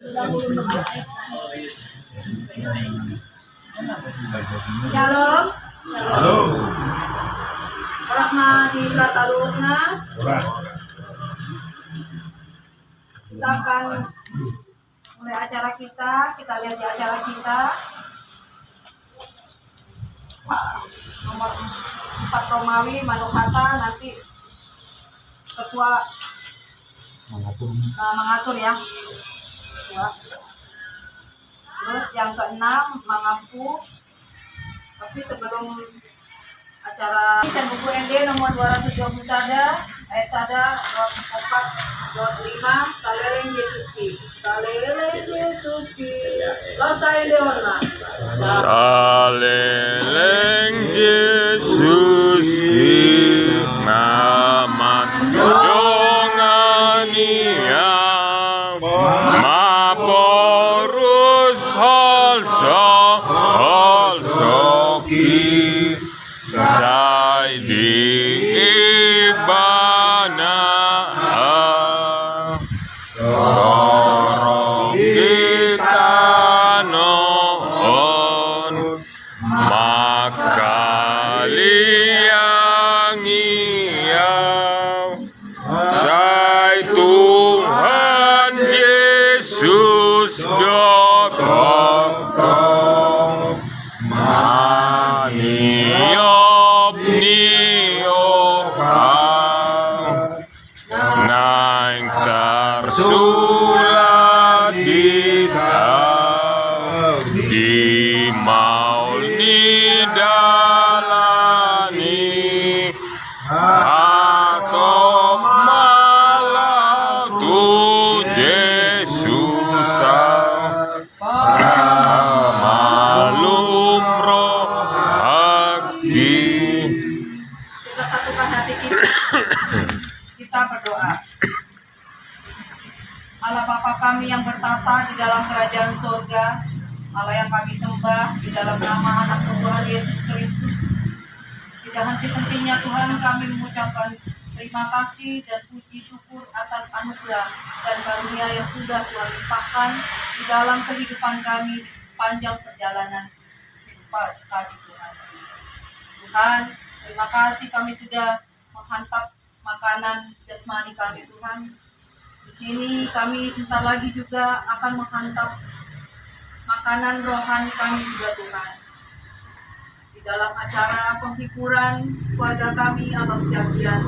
Shalom. Shalom. Rahmatullah salutna. Kita akan mulai acara kita. Kita lihat di acara kita. Nomor 4 Romawi Manuhata, nanti ketua mengatur ya. Terus yang keenam mengaku. Tapi sebelum acara buku ND nomor 220 ayat 24 Saleleng Yesus Ki. Saleleng Yesus Ki. Losai Leona. Saleleng Yesus Ki. Mamat dongania. Maporus holso ki. Sai di ibana. Torong kita noon. Makaliang iyaw. Sai Tuhan Yesus dotong. Maniop niopang. Naing tersulat di maul ni dalani. Atau malau tu Yesus malum roh hati. Kita satukan hati kita. Kita berdoa. Allah Bapa kami yang bertata di dalam kerajaan surga, Allah yang kami sembah di dalam nama anak Tuhan Yesus Kristus. Tidak henti-hentinya Tuhan kami mengucapkan terima kasih dan puji syukur atas anugerah dan karunia yang sudah Tuhan limpahkan di dalam kehidupan kami di sepanjang perjalanan kehidupan kami Tuhan. Tuhan, terima kasih kami sudah menghantap makanan jasmani kami Tuhan. Di sini kami sebentar lagi juga akan menghantap makanan rohani kami juga Tuhan. Di dalam acara penghiburan keluarga kami Abang Siagian.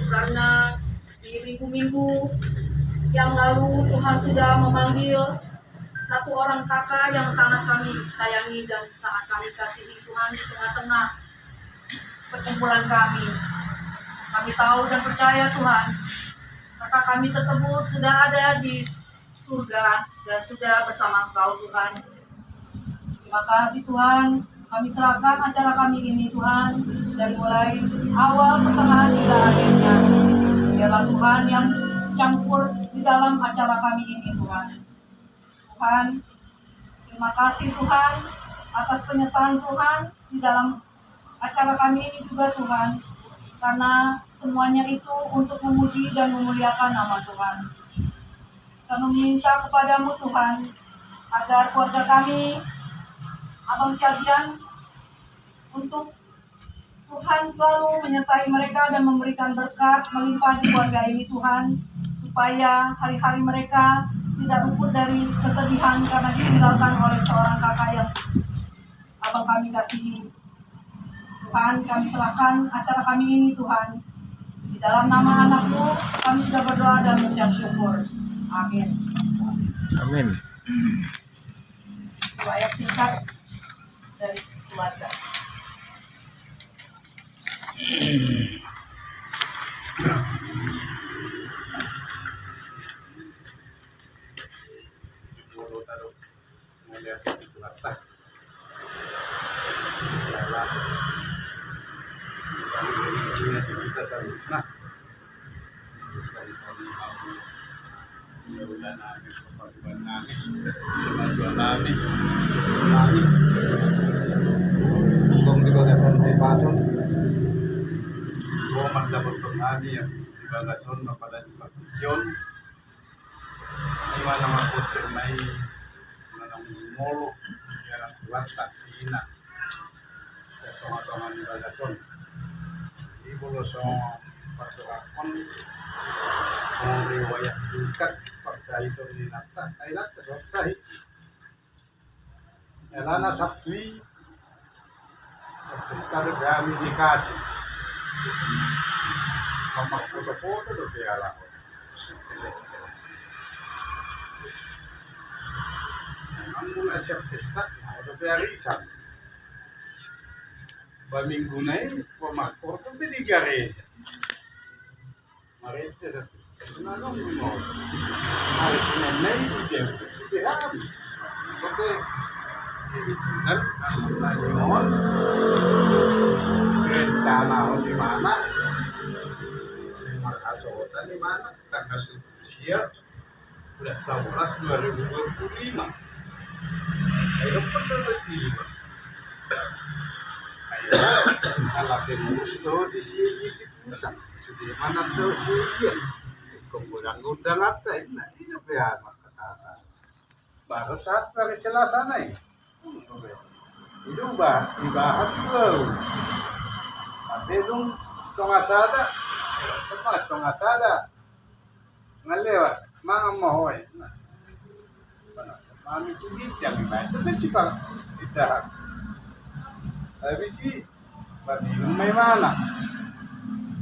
Karena di minggu-minggu yang lalu Tuhan sudah memanggil satu orang kakak yang sangat kami sayangi dan sangat kami kasihi Tuhan di tengah-tengah perkumpulan kami. Kami tahu dan percaya Tuhan, kakak kami tersebut sudah ada di surga dan sudah bersama Engkau Tuhan. Terima kasih Tuhan, kami serahkan acara kami ini Tuhan, dari mulai awal, pertengahan hingga akhirnya. Biarlah Tuhan yang campur di dalam acara kami ini Tuhan. Tuhan, terima kasih Tuhan atas penyertaan Tuhan di dalam acara kami ini juga Tuhan. Karena semuanya itu untuk memuji dan memuliakan nama Tuhan. Kami meminta kepadamu Tuhan, agar keluarga kami, Abang Siagian, untuk Tuhan selalu menyertai mereka dan memberikan berkat melimpah di keluarga ini Tuhan, supaya hari-hari mereka tidak luput dari kesedihan karena ditinggalkan oleh seorang kakak yang Abang kami kasihi. Tuhan, kami serahkan acara kami ini Tuhan. Di dalam nama anak-Mu kami sudah berdoa dan mengucap syukur. Amin. Amin. Ayat singkat dari keluarga. Kung di bagasan ay pason, kung magdabot ng ani, di bagasan, mapadali pagkakyon, ay manamang Putir may manang molo kaya kuat tak ina tonga-tonga ni balason ibu lo so pasukakon kung riwayat singkat paksa itu ni nata ay nata sahih elana sabtui sabtistado kami dikasih kamak foto-foto do piala ang mula sabtista do piarisan Baminggu na pumakorto binigareja. Marete na nanong mo. Alis na nay ide. Diham. Oke. Dan nanyon. Rencana di mana? Makasotan di mana? Tanggal 7 bulan 11 2025. Ayo betul-betul. Alapin gusto di sini di pusat sudah mana terus dia kembudang-gudang atai nah ini biar kata baru saat dari Selasa nih itu dibahas dulu tapi dong setengah sada ngelewat mana mau nah kami tinggi jangan itu kan sih pak kita habis sih bagi may mana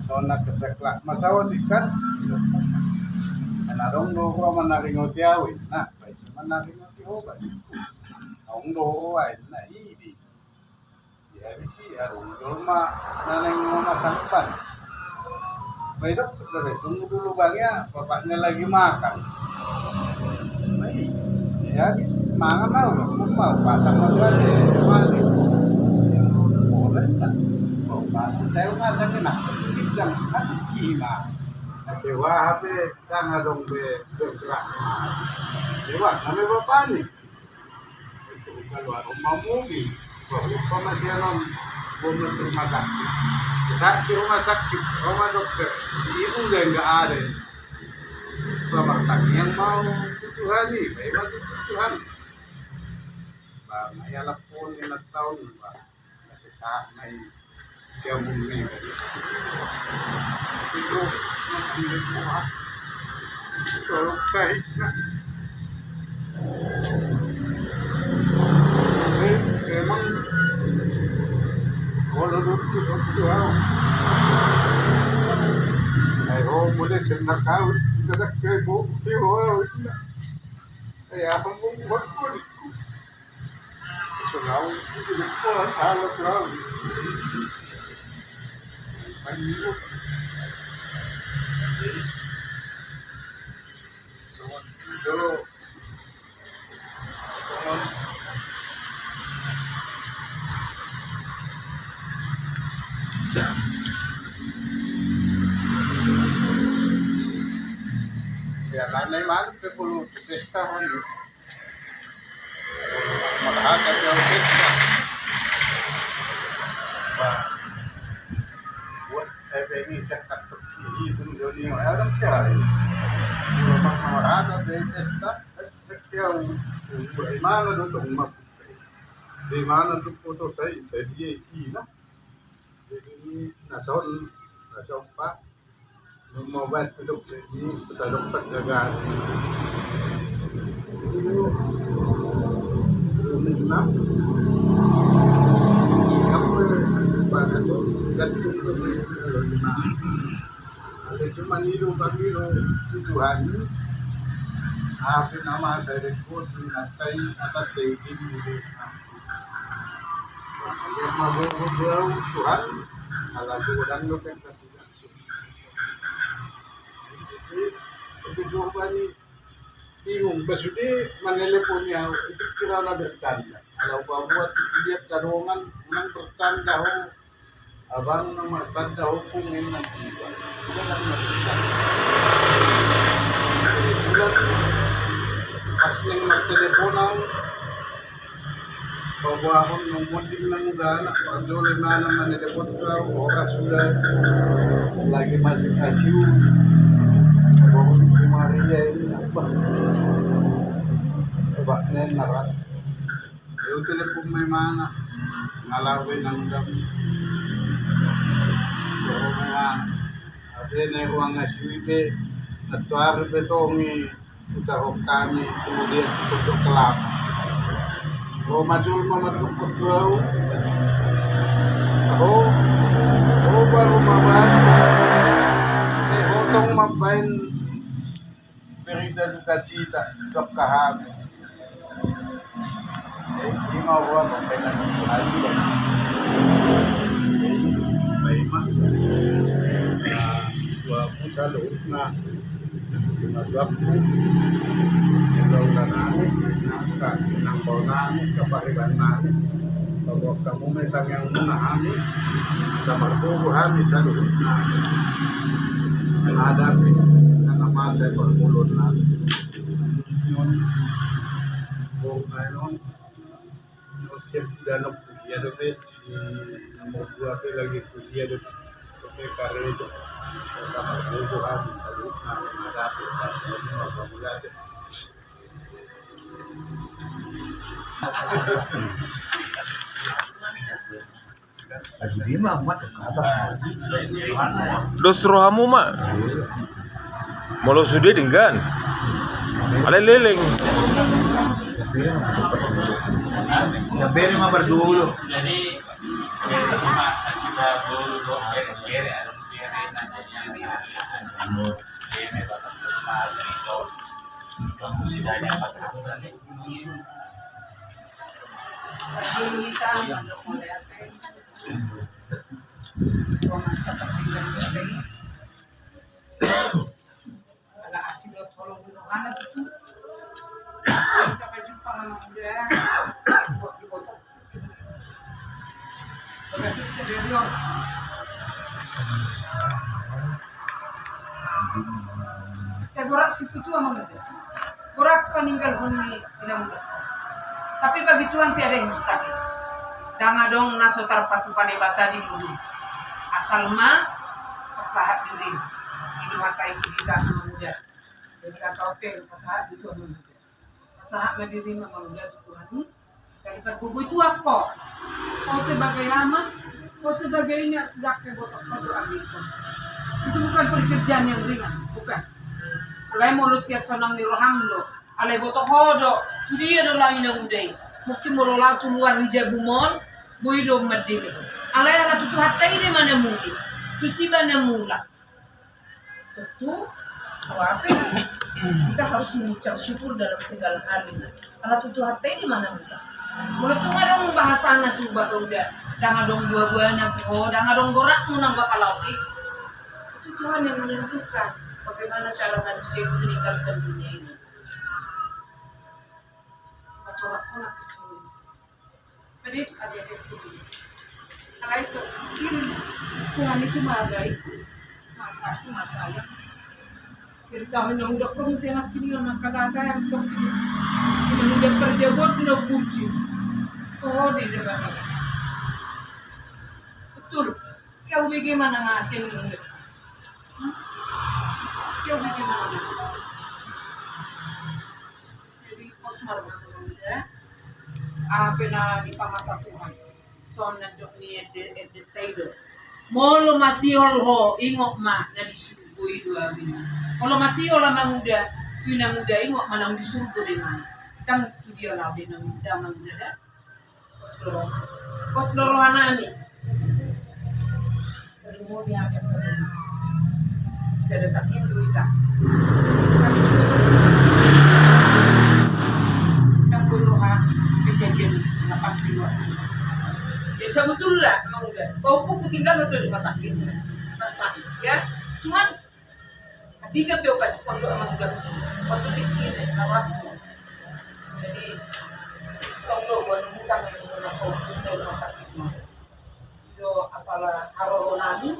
so nagkasaklak masawat ikan anarong do ko manaringot yawin na paisa manaringot yoba ang do ko ay na idi di habis sih arong dorma naneng mga sangpan may dokter dari tunggu dulu bangnya bapaknya lagi makan may habis mangan na udah mau pasang aja deh mali saya masa kena bidang kima sewa HP tangga dong bergerak sewa kami bapak nih itu kalau rumah mungkin kalau masih non belum rumah sakit rumah dokter si ibu udah nggak ada bapak tak yang mau Tuhan nih memang Tuhan bang ayah lapun yang tahun bang masih saat nih siya muli itu masih kuat kalau kahit na emang kalau dulu ay mulai sinakawit dadak kay bukti ay akong buat ko ito nga ito ko halot lang Ayun. Pero ya nanay man ke puluh pestahan maghahatag ng pesta ini saya takut itu dunia orang cari rumah marada de pesta setiap di mana untuk rumah di mana untuk foto saya dia isi lah jadi nason pak mau bantu dokter ini saya dokter jaga itu enam ada cuma niru tujuan apa nama saya rekod natai atas segi ini yang mau berdoa Tuhan kalau orang lo kan tidak itu jawaban bingung pasudi meneleponnya itu kira bercanda kalau buat dia tarungan menang bercanda abang nomor tanda hubungin nanti bulan pas neng magteleponan pabahon ng munting ng gana pagdole na naman nilepon ka oras sudah lagi masih kasih pabahon si Maria ini apa Yan narat. Yung telepon may mana. Ngalawin ng dami. Pero mga ate na yung mga siwibe. Natuari ba itong utahok kami. Kemudian tutup kelap. O madul mamatupot bau. O baru mabahan. Hotong mabahin. Berita duka cita. Dok kahami. Hindi mawa kung kailan ang buhay ko. May dua po sa loob na sinagwap po. Ilaw na namin, nangbaw namin, kapariban namin. Pagwag ka mo may tangyang muna namin, sa martubo namin sa loob namin. Nanadapin na namatay pagmulod namin. Yun, buong ngayon, siempre dan kuliah dobe si nomor 2 pe lagi kuliah dobe dobe karedo sama dobe habis salud na nadapi sa mga pamulate lagi di mah kata Dos rohamu mak. Molo sudah dengan. Ale leleng. Bere mah berdulu. Jadi bere masa kita dulu bere ada bere nanya bere batas lepas itu kamu sidanya pasaran Ada asidot tolong dulu anak itu. Kita jumpa sama dia. Berarti serius. Saya borak situ tuh sama dia. Borak peninggal huni undang-undang. Tapi bagi Tuhan tiada yang mustahil. Danga dong naso tarpatu panebata di bumi. Asal ma pasahat diri. Ini matai kita sama muda. Jadi kata oke pasahat itu sama muda. Pasahat mandiri sama muda Tuhan. Saya lipat buku itu aku. Kau sebagai ama, kau sebagai ini dak botok-botok amikom. Itu bukan pekerjaan yang ringan, bukan. Alai manusia sonang ni rohamdo, alai botok hodo, tu dia do lain yang udai. Mungkin molola tu luar hijab bumon, buido madili. Alai ala tu hatai ni mana mungkin, tu sibana mula. Tentu, apa? Kita harus mengucap syukur dalam segala hal ini. Ala tu hatai ni mana mula. Mulut tu ngadong bahasa na tu ba udah, dah ngadong dua-dua na po, dah ngadong gorak mo nang kapalautik. Itu Tuhan yang menentukan bagaimana cara manusia itu meninggalkan dunia ini. Patorak ko na kesulitan. Jadi itu ada itu. Karena itu Tuhan itu maha itu, maha kasih, maha sayang. Cerita undang-undang ko mesti nak kini orang kata-kata yang stop. Undang-undang perjabot undang puji. Oh, di depan. Betul. Kau bagaimana ngasih ini? Kau bagaimana? Jadi Osmar ya. Apa na di pamasa Tuhan. So nandok ni ede tayo. Molo masih ho ingok ma na disugui dua bina. Kalau masih olah muda, tuna muda ingok manang disurga di mana? Kan tu dia lah di nang muda dah. Keseluruhan ini. Kemudian ada saya letakkan dulu ikan. Kami juga keseluruhan kejadian lepas di luar. Ya sebetulnya muda. Kau pun tinggal di rumah sakit, ya. Cuman tiga peokat pondok muda. Waktu ini rawat. Jadi tolong buat hutang kau rumah sakit mah. Yo apalah haronami,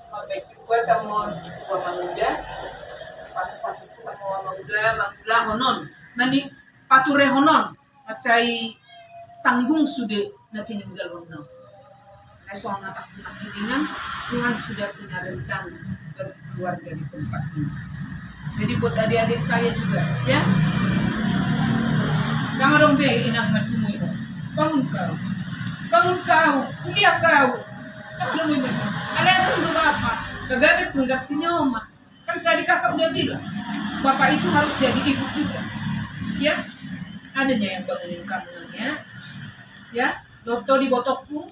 baik kuat kamu buat muda, pas itu kamu muda, magulah honon, mani pature honon, macai tanggung sudah nanti ninggal honon. Nah soal nak dengan Tuhan sudah punya rencana bagi keluarga di tempat ini. Jadi buat adik-adik saya juga, ya. be inang madumi o. Bangun kau, kuliah kau. Ano mo yun? Alam mo Bapak, kagabi kung gatinya oma. Kan tadi kakak udah bilang, Bapak itu harus jadi ibu juga. Ya, adanya yang bangunin kamu ya. Dokter di botokku,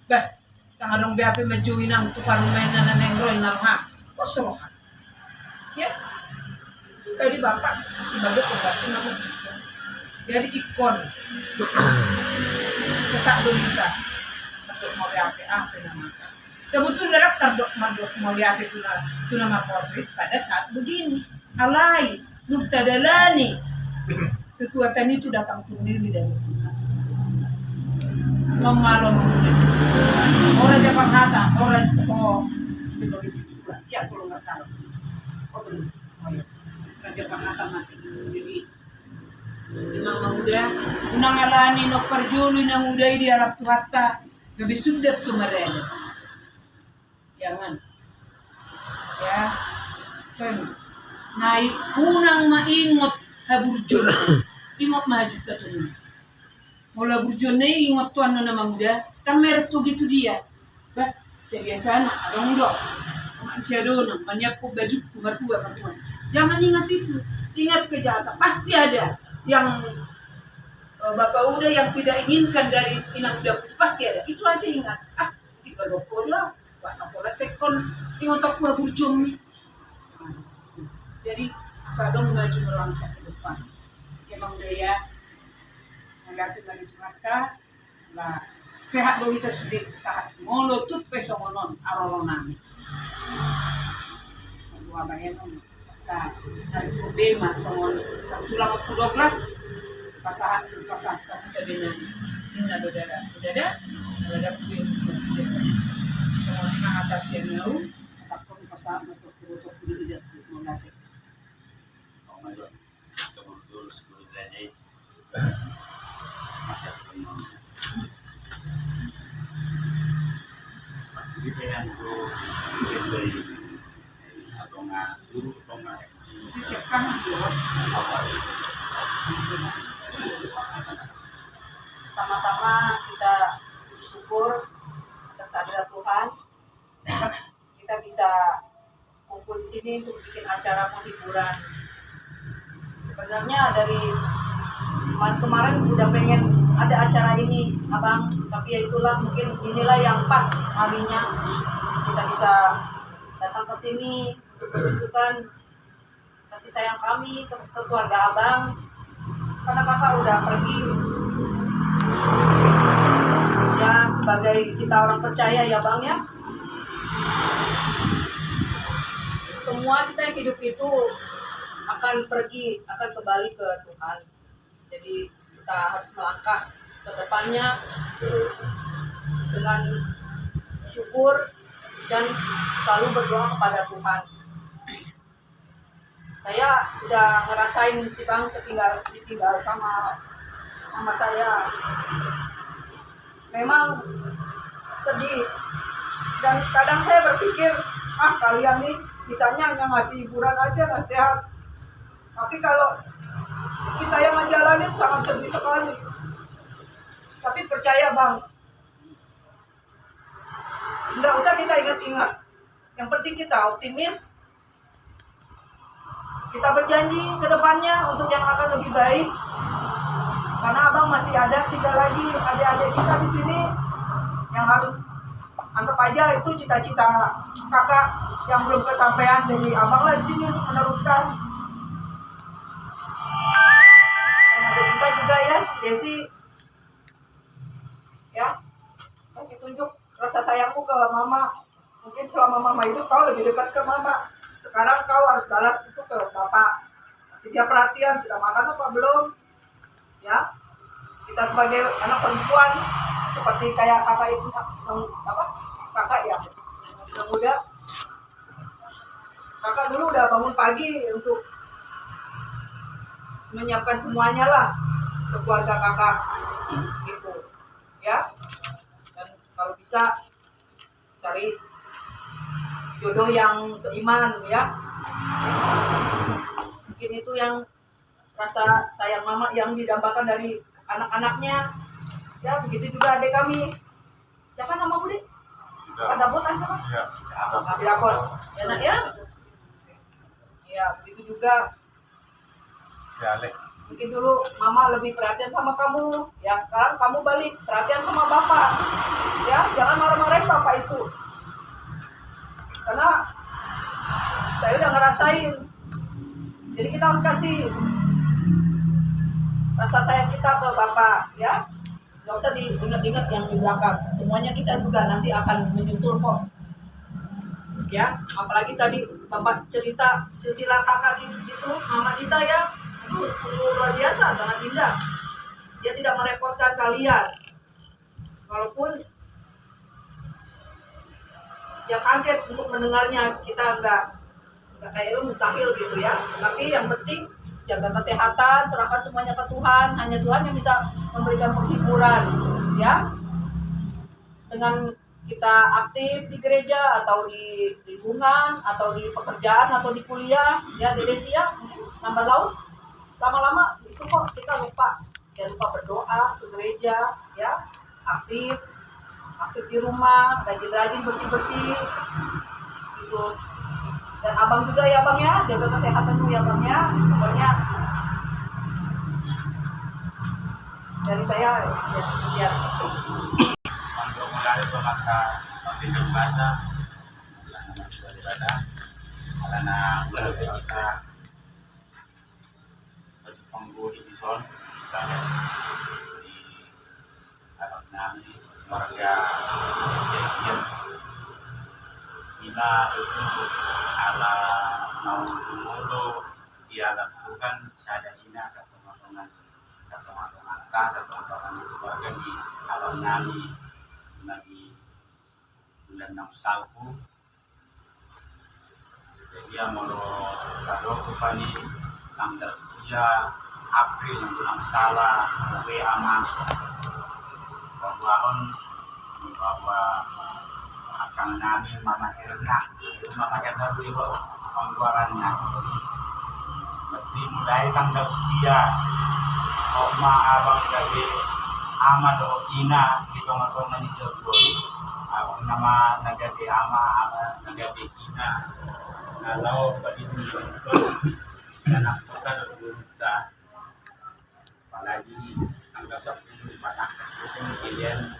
bah, kadang BAP mencuit nang tu parlemen nang nengroin nang ha, kosong. Ya, tadi Bapak sebagai pembantu namun jadi ikon tetap berita untuk mau BAP apa namanya. Sebetulnya daftar mau BAP itu nama poswit pada saat begini. Alai, nukta dalani. Kekuatan itu datang sendiri dari Tuhan. Memalon orang Jepang Hata, orang sebagai sebuah, ya kalau nggak salah. Belum. Orang Jepang Hata mati. Jadi Imam muda, unang alani no perjuli na muda di Arab Tuhata, gabi sudah tu mereka. Jangan, ya, kan, naik unang maingot haburjul, ingot maju ke tuh. Mula burjul nih ingot tuan nona muda, kamer tuh gitu dia. Bah, biasa anak, orang dok, manusia dona, banyak kok baju berdua tuan. Jangan ingat itu, ingat kejahatan pasti ada. Yang bapak udah yang tidak inginkan dari inang udah pasti ada. Itu aja ingat. Tiga loko lah, bahasa pola sekon, ingat aku burjul nih. Jadi sadong maju melangkah ke depan. Emang daya mengganti lagi Tuhanka, lah sehat dong kita sudah sehat. Molotut pesongonon arolonami. Dua bayanon. Nah, dari kubema songon tulang 12 pasahan kita benar. Ini ada kuih masih ada. Songon nang atas yang lalu, takut pasahan untuk tidak mengganti. Kita yang dari satu suruh tonga Siapkan Pertama-tama kita bersyukur atas kehadiran Tuhan. Kita bisa kumpul di sini untuk bikin acara penghiburan. Sebenarnya dari kemarin udah pengen ada acara ini, Abang, tapi ya itulah mungkin inilah yang pas harinya kita bisa datang ke sini untuk menunjukkan kasih sayang kami ke keluarga Abang, karena kakak udah pergi. Ya sebagai kita orang percaya ya Bang ya, semua kita yang hidup itu akan pergi, akan kembali ke Tuhan. Jadi kita harus melangkah ke depannya dengan syukur dan selalu berdoa kepada Tuhan. Saya udah ngerasain si Bang ditinggal sama mama saya. Memang sedih. Dan kadang saya berpikir, kalian nih misalnya hanya ngasih hiburan aja, nggak sehat. Tapi kalau kita yang ngejalanin sangat sedih sekali. Tapi percaya Bang, nggak usah kita ingat-ingat. Yang penting kita optimis. Kita berjanji ke depannya untuk yang akan lebih baik. Karena Abang masih ada 3 lagi adik-adik kita di sini yang harus anggap aja itu cita-cita kakak yang belum kesampaian. Jadi Abang lah di sini untuk meneruskan. Dan adik kita juga ya, si Desi, ya kasih tunjuk rasa sayangmu ke mama. Mungkin selama mama hidup kau lebih dekat ke mama. Sekarang kau harus balas itu ke bapak. Kasih dia perhatian, sudah makan apa belum? Ya, kita sebagai anak perempuan seperti kayak kakak itu kakak ya, yang muda. Kakak dulu udah bangun pagi untuk menyiapkan semuanya lah ke keluarga kakak gitu, ya. Dan kalau bisa cari jodoh yang seiman ya. Mungkin itu yang rasa sayang mama yang didambakan dari anak-anaknya. Ya, begitu juga adik kami. Siapa nama Budi? Pak Dabot kan siapa? Iya. Pak Dabot. Ya, nak ya. Ya, begitu juga. Ya, Lek. Mungkin dulu mama lebih perhatian sama kamu. Ya, sekarang kamu balik perhatian sama bapak. Ya, jangan marah-marahin bapak itu. Karena saya udah ngerasain. Jadi kita harus kasih rasa sayang kita ke bapak, ya. Gak usah diingat-ingat yang di belakang. Semuanya kita juga nanti akan menyusul kok. Ya, apalagi tadi bapak cerita silsilah kakak itu, mama kita ya, itu sungguh luar biasa, sangat indah. Dia tidak merepotkan kalian, walaupun ya kaget untuk mendengarnya, kita nggak kayak itu mustahil gitu ya. Tapi yang penting jaga kesehatan, serahkan semuanya ke Tuhan. Hanya Tuhan yang bisa memberikan penghiburan, ya. Dengan kita aktif di gereja atau di lingkungan atau di pekerjaan atau di kuliah, ya di Desia mungkin nambah laut, lama-lama itu kok kita lupa. Jangan lupa berdoa ke gereja, ya, aktif di rumah, rajin-rajin bersih-bersih, gitu. Dan abang juga ya bang ya, jaga kesehatanmu ya bang ya, pokoknya dari saya ya. Untuk mulai maka bisa baca daripada karena kita pengguna di son kita di Arab Nami warga Sekian kita itu ala mau jumuro dia lakukan sada ina satu matongan warga di Arab Nami lagi bulan 6 salku jadi mau kado kupani tanggal sia April yang bulan salah WA masuk bahwa akan nami mama Erna dulu pengguarannya berarti mulai tanggal sia oma abang dari ama do ina gitu ngatongan di Cirebon abang nama nagade ama nagade ina kalau bagi itu anak kota kita apalagi tanggal 10 Batangas musim kalian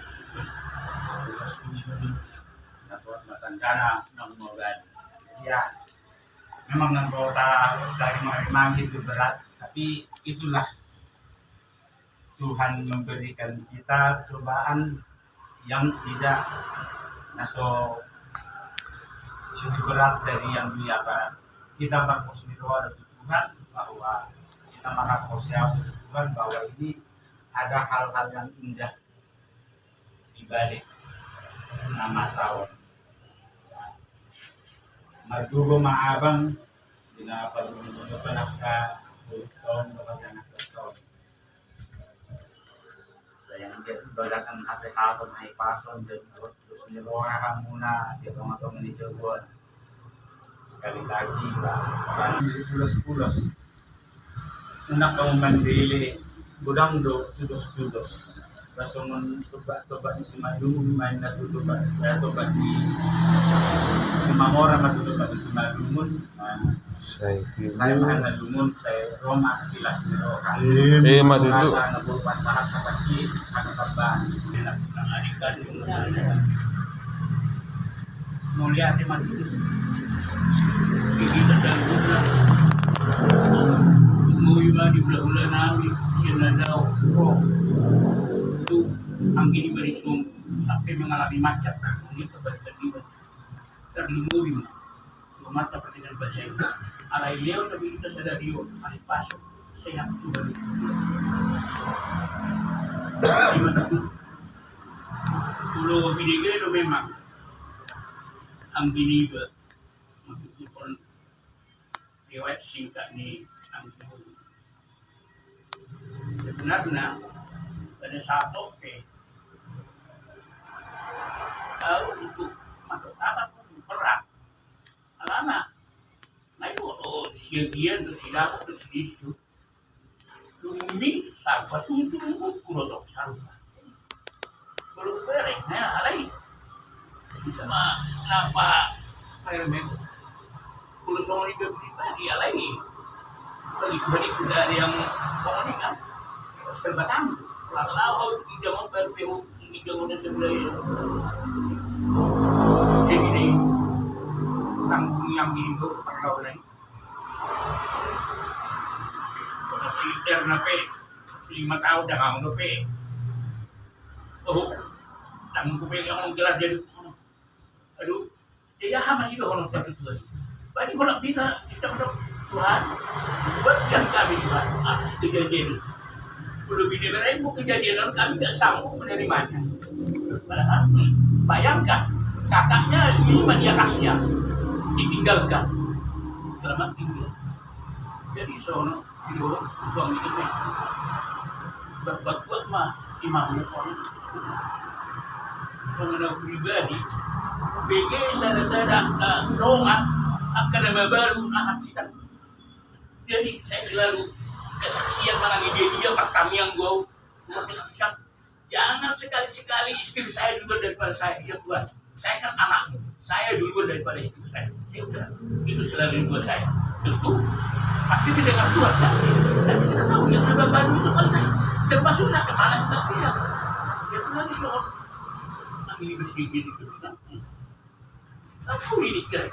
dapat matandana ng mogan ya memang anggota dari mari itu berat tapi itulah Tuhan memberikan kita cobaan yang tidak lebih berat dari yang biasa. Kita berpositif ada Tuhan bahwa kita berpositif Tuhan bahwa ini ada hal-hal yang indah di balik nama sawon. Madugo maabang bila perlu penaka tahun tahun. Yang dia berdasarkan kesehatan hai pason dan terus niroha muna dia teman-teman di Cirebon sekali lagi lah pulas unak kamu mandili budang do tudos langsung coba di Simalungun main na tutuba di Simamora matutuba di Simalungun saya mahal na lungun saya Roma sila siniroha matutu na berpasahan kapatid ang kabaan ng alikan yung mulia di matutu kita sa lupa umuwi ba di bulan namin yun na daw itu ang ginibarisong sampai mengalami macet ini kebalik-balikan terlindungi mata presiden bahasa itu alay leo tapi kita sadari yun ay pasok sehat sudah pulau binigay itu memang ang binigay magtutupon riwayat singkat ni ang tubuh sebenarnya pada saat untuk masyarakat berat alana na itu siagian to sila ko to sidisu to Tumbi, sahabat tunggu kurotok sarupa. Kalau bereng, alai. Sama kenapa mereka kalau soal ini pribadi alai. Balik dari yang soal ini kan terbatang. Lalu jangan berperu, jangan sebelah jadi tanggung yang itu pergaulan. Si nape 5 tahun dah kamu nape. Oh, tanggung kuping yang jelas jadi. Aduh, dia masih doang tertutup. Bagi kalau kita Tuhan buatkan kami Tuhan atas kejadian. Lebih dari itu kejadian kami tidak sanggup menerimanya. Padahal bayangkan kakaknya 5 dia kasihnya ditinggalkan selamat tinggal. Jadi sono dulu suami itu buat mah imam orang sono pribadi BG sada doang akan nama baru ahad sitan. Jadi saya selalu kesaksian mengalami dia pertama yang gue kesaksian. Jangan sekali-sekali istri saya dulu daripada saya, ya Tuhan. Saya kan anakmu, saya dulu daripada istri saya. Ya udah, itu selalu buat saya. Tentu pasti mendengar Tuhan kan? Dan kita tahu yang serba baru itu kan serba susah kemana kita bisa. Ya Tuhan itu orang ini bersedikit itu kan. Aku ini kan,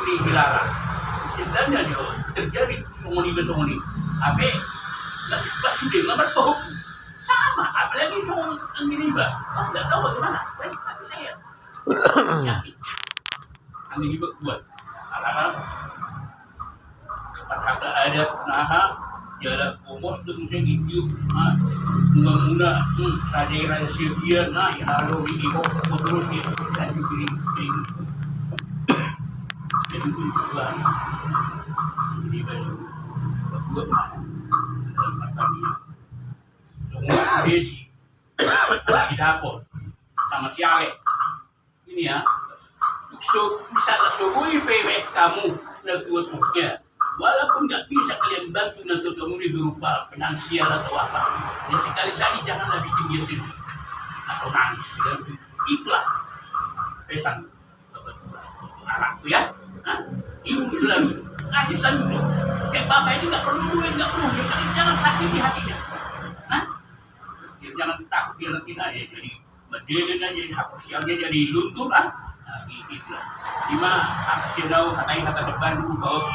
ini dilarang. Sebenarnya dia terjadi songoni. Abe nasib pasti dia nggak berbohong. Sama, apalagi soal yang ini bah, nggak tahu bagaimana. Lagi tapi saya yakin, yang ini buat alam pas ada naha jalan komos tu mesti gitu, mula raja Serbia, ya lalu ini terus gitu, saya pilih jadi tujuan, jadi baju buat semua desi si dapur sama si Ale ini ya so misalnya sobui pewe kamu negosiasinya walaupun nggak bisa kalian bantu untuk kamu di berupa finansial atau apa ya sekali-sekali janganlah bikin dia sedih atau nangis dan itulah pesan anakku ya ibu selalu kasih sayang kayak bapak itu nggak perlu duit nggak perlu jangan sakiti hatinya. Jangan takut dia nanti aja jadi berdiri aja jadi hak sosialnya jadi luntur nah gitu lah. Lima hak sosial katanya kata depan dulu bahwa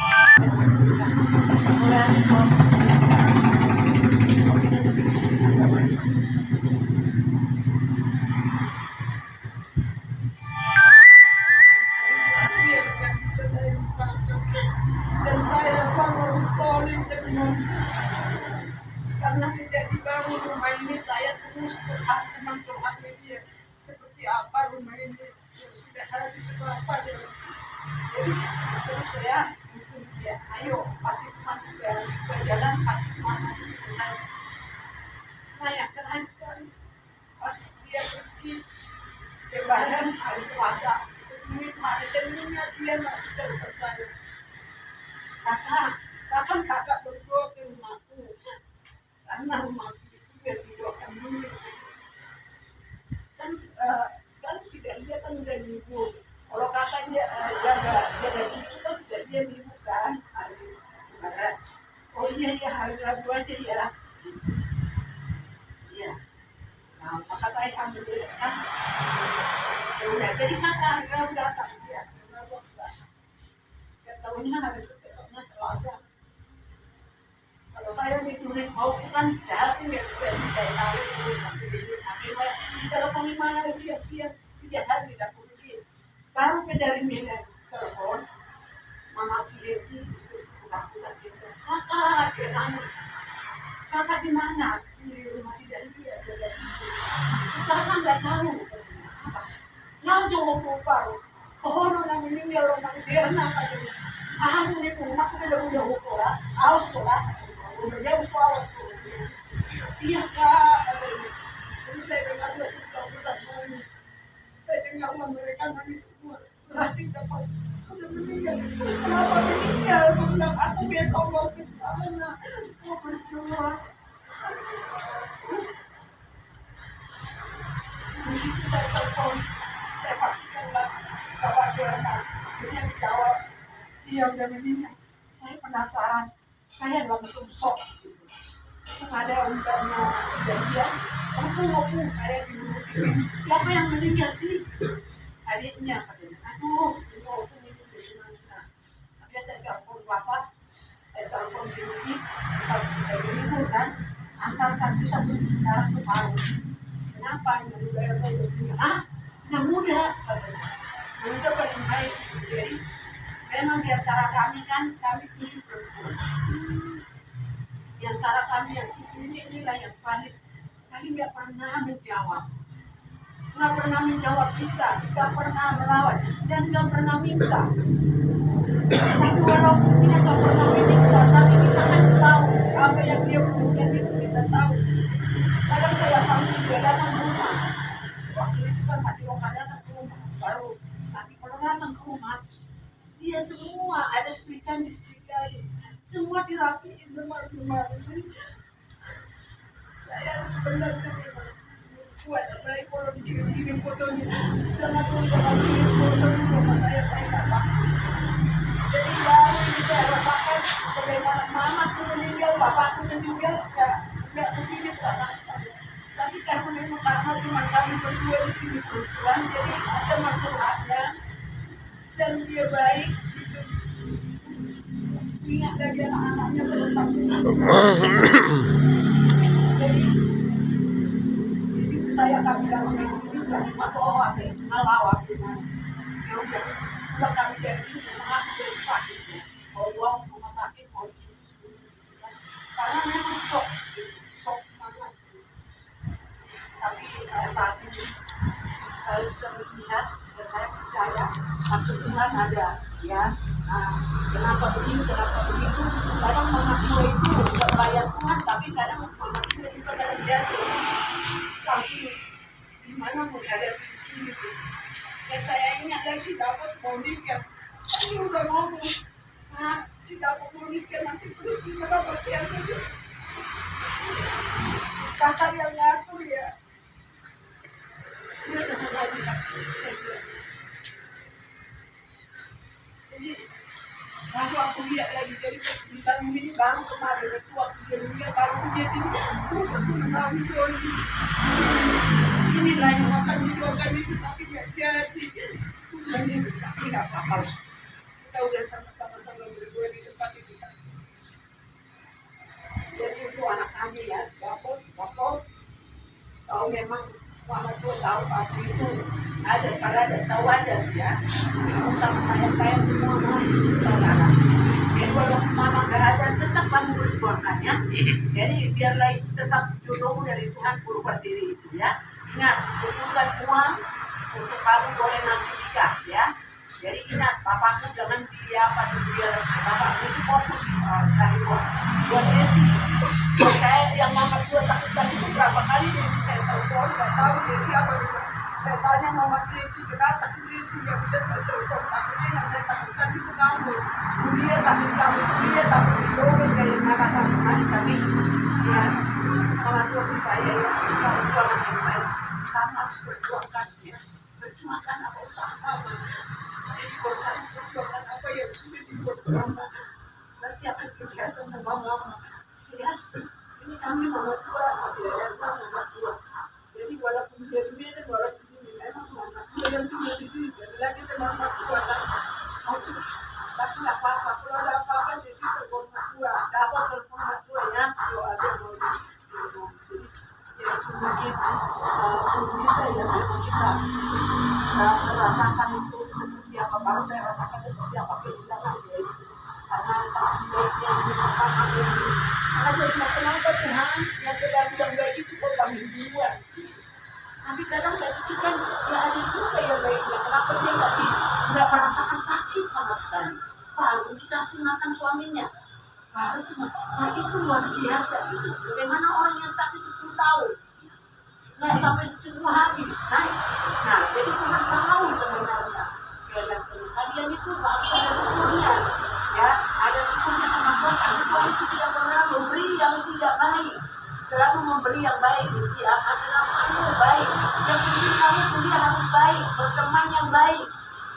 dan saya bangun polis karena sejak dibangun rumah ini saya terus curhat media seperti apa rumah ini sudah habis berapa jadi terus saya dukung dia ayo pasti teman juga berjalan pasti teman di sini nah yang terakhir pas dia pergi lebaran hari Selasa hari Seninnya dia masih telepon saya kakak berdua ke rumahku karena rumahku itu biar didoakan dulu kan tidak dia kan udah minggu kalau kakaknya jaga cucu kan sudah dia minggu kan hari lebaran oh iya hari Rabu aja ya iya nah kakak ambil kan ya udah jadi kakak hari Rabu datang ya tahunya hari besoknya Selasa. Kalau saya mikirin mau kan hati nggak bisa salin dulu akhirnya telepon gimana siap-siap 3 hari tidak pergi baru dari Medan telepon mama si Eki istri pulang gitu kakak dia nangis kakak di mana di rumah si dia sekarang kan nggak tahu yang jauh baru pohon orang meninggal orang sirna katanya aku nih rumah aku udah hukura aus lah udah aus iya kak terus saya dengar dia sudah saya dengar mereka nangis semua berarti udah pas udah meninggal kenapa meninggal bilang aku besok mau ke sana mau berdoa Dia dijawab, dia udah meninggal. Saya penasaran, saya langsung sok. Ada undangnya sebagian, aku saya dulu. Siapa yang meninggal sih? Adiknya katanya. Aduh, aku ini bagaimana? Akhirnya saya telepon bapak, saya telepon sini, pas dari minggu kan, antarkan kita tuh sekarang tuh baru. Kenapa? Yang udah punya? Yang muda katanya. Yang muda paling baik. Jadi memang di antara kami kan, kami 7 perempuan. Di antara kami yang inilah yang paling nggak pernah menjawab. Nggak pernah menjawab kita, nggak pernah melawan, dan nggak pernah minta. Tapi walaupun dia nggak pernah minta, tapi kita kan tahu apa yang dia butuhkan itu kita tahu. Kadang saya tahu dia datang ke rumah. Waktu itu kan masih lokal datang ke rumah, baru. Tapi kalau datang ke rumah, dia semua ada setrikaan di setrikaan, semua dirapiin lemar-lemar. Saya sebenarnya buat apalagi kalau dikirim fotonya, jangan pun kalau kirim fotonya sama saya tak sakit. Jadi baru ini saya rasakan bagaimana mamaku meninggal, bapakku meninggal, nggak begini perasaan saya. Tapi karena cuma kami berdua di sini perempuan, jadi ada manfaatnya dan dia baik. Ingat lagi anak-anaknya menetap. Jadi di situ kami datang ke sini dari Matoa, Nalawa, ya udah kami dari sini mengaku dari sakit, mau uang rumah sakit mau ini karena memang sok banget. Tapi saat ini saya bisa melihat dan saya percaya maksud Tuhan ada ya. Kenapa begini, kenapa begitu? Kadang mengaku itu berbayar Tuhan, tapi kadang mengaku itu kadang jatuh. Sampai di mana menghadapi begini tuh. Dan saya ingat dan si dapat mau nikah. Ini udah ngomong, si dapat mau nikah nanti terus gimana bagian itu. Kakak yang ngatur ya. Dia dengan lagi saya bilang. Jadi lalu aku lihat lagi dari bintang ini baru kemarin itu waktu dia meninggal baru dia ini terus aku menangis lagi. Inilah yang akan didoakan itu tapi nggak jadi. Dan itu tapi nggak apa-apa lah. Kita udah sama-sama berdua di tempat itu. Jadi untuk anak kami ya, si Bapak tahu memang anak tua tahu apa itu ada kalau ada tahu ada ya. Sama sayang semua saudara. Jadi kalau mama nggak ada tetap kamu berjuangkannya. Jadi biarlah itu tetap jodohmu dari Tuhan berubah diri itu ya. Ingat, butuhkan uang untuk kamu boleh nanti nikah ya. Jadi ingat, bapakku jangan biar bapakku itu fokus cari uang. Buat Desi, buat saya yang mama tua takutkan itu berapa kali Desi saya telepon, nggak tahu Desi apa itu. Saya tanya mama Siti, kenapa sih Desi nggak bisa saya telepon? Takutnya yang saya takutkan itu kamu. Dia takut kamu, dia takut didorong kayak kakak-kakak kami. Ya, mama tua saya ya, kamu jualan yang baik. Kamu harus berjuangkan ya, berjuangkan apa usaha kamu. Jadi berjuangkan apa yang sudah dibuat mama. Nanti akan kelihatan mama. Ya, ini kami mama tua masih ada mama tua. Jadi walaupun dia beda, walaupun ini memang mama tua yang tinggal di sini. Jadi lagi mama tua kan, mau coba. Tapi nggak apa-apa. Kalau ada apa-apa di situ mama tua. Dapat mama tua ya. Kalau ada mau di sini. Ya itu mungkin bisa ya kita merasakan itu seperti apa. Baru saya rasakan seperti apa kehilangan ya itu. Karena sangat baiknya dimakan ini. Karena jadi kenapa Tuhan yang sedang yang baik itu kok kami buat. Tapi kadang saya pikirkan ya ada juga yang baiknya. Kenapa dia nggak merasakan sakit sama sekali. Baru dikasih makan suaminya. Baru cuma, itu luar biasa gitu. Bagaimana orang yang sakit 10 tahun. Nah sampai semua habis kan. Nah jadi Tuhan tahu sebenarnya. Kalian itu harus ada syukurnya. Ya, ada syukurnya sama Tuhan. Karena Tuhan itu tidak pernah memberi yang tidak baik. Selalu memberi yang baik di siapa selalu baik. Yang penting kamu kuliah harus baik, berteman yang baik.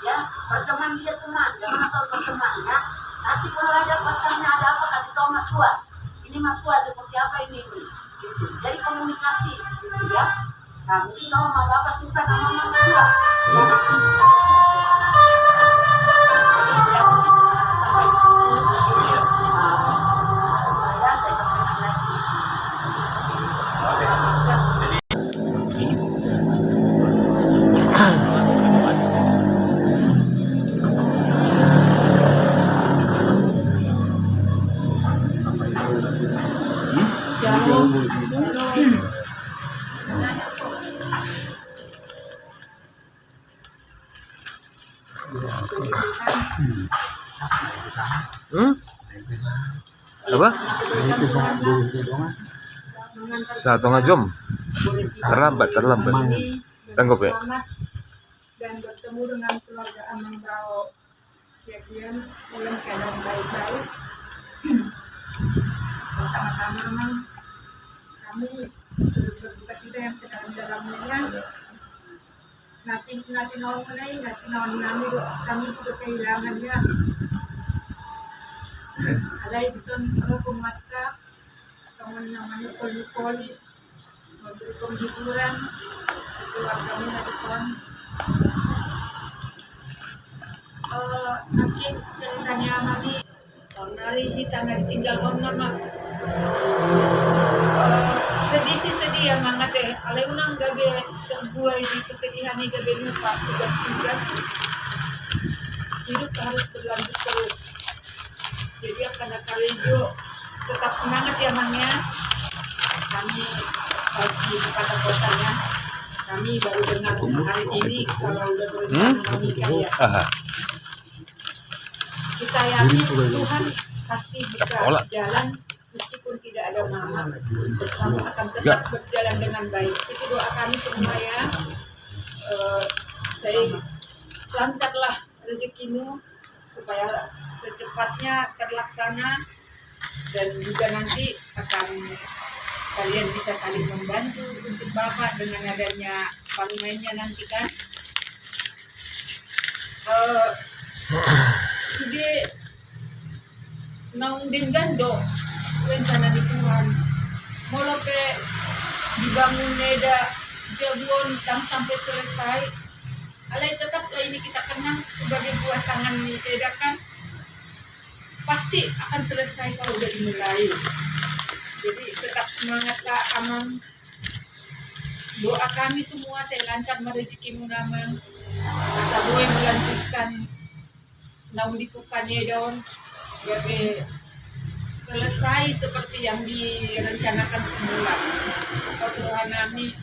ya berteman dia teman, jangan asal berteman ya. Nanti kalau ada pacarnya ada apa kasih tahu mak tua, ini mak tua seperti apa ini gitu. Jadi komunikasi gitu ya. Nah mungkin kalau mak bapak suka sama mak tua ya. Sampai di situ saya sampaikan lagi. Apa? 1,5 jam. Terlambat. Tanggup ya. Dan bertemu dengan keluarga Amang Brau Sekian dalam keadaan baik-baik. Bersama-sama memang kami berduka cita yang sedalam-dalamnya. Nanti naon kami juga kehilangannya. Ada ison kalau pemata atau namanya koli memberikan hiburan keluarga kami ison. Nanti ceritanya kami dari kita nggak ditinggal honor sedih ya mangat alay unang gabi buhay di kesedihan ni gabi lupa tugas hidup harus berlanjut terus. Jadi akan kalian tetap semangat ya Mangnya. Kami pagi pada kotanya kami baru dengar hari ini kalau udah berencana menikah ya. Kita yakin Tuhan pasti bisa jalan meskipun tidak ada mama, bersama akan tetap berjalan dengan baik. Itu doa kami semua ya. Saya lancarlah rezekimu supaya secepatnya terlaksana dan juga nanti akan kalian bisa saling membantu untuk bapak dengan adanya parlemennya nanti kan. Jadi naung din gando rencana di Tuhan mula pe dibangun neda jabuan tang sampai selesai alay tetap ini kita kenang sebagai buah tangan ni Peda kan pasti akan selesai kalau udah dimulai. Jadi tetap semangat Kak Amang, doa kami semua saya lancar merezekimu namang masa boleh melanjutkan naung dipukannya daun jadi selesai seperti yang direncanakan semula. Keseluruhan kami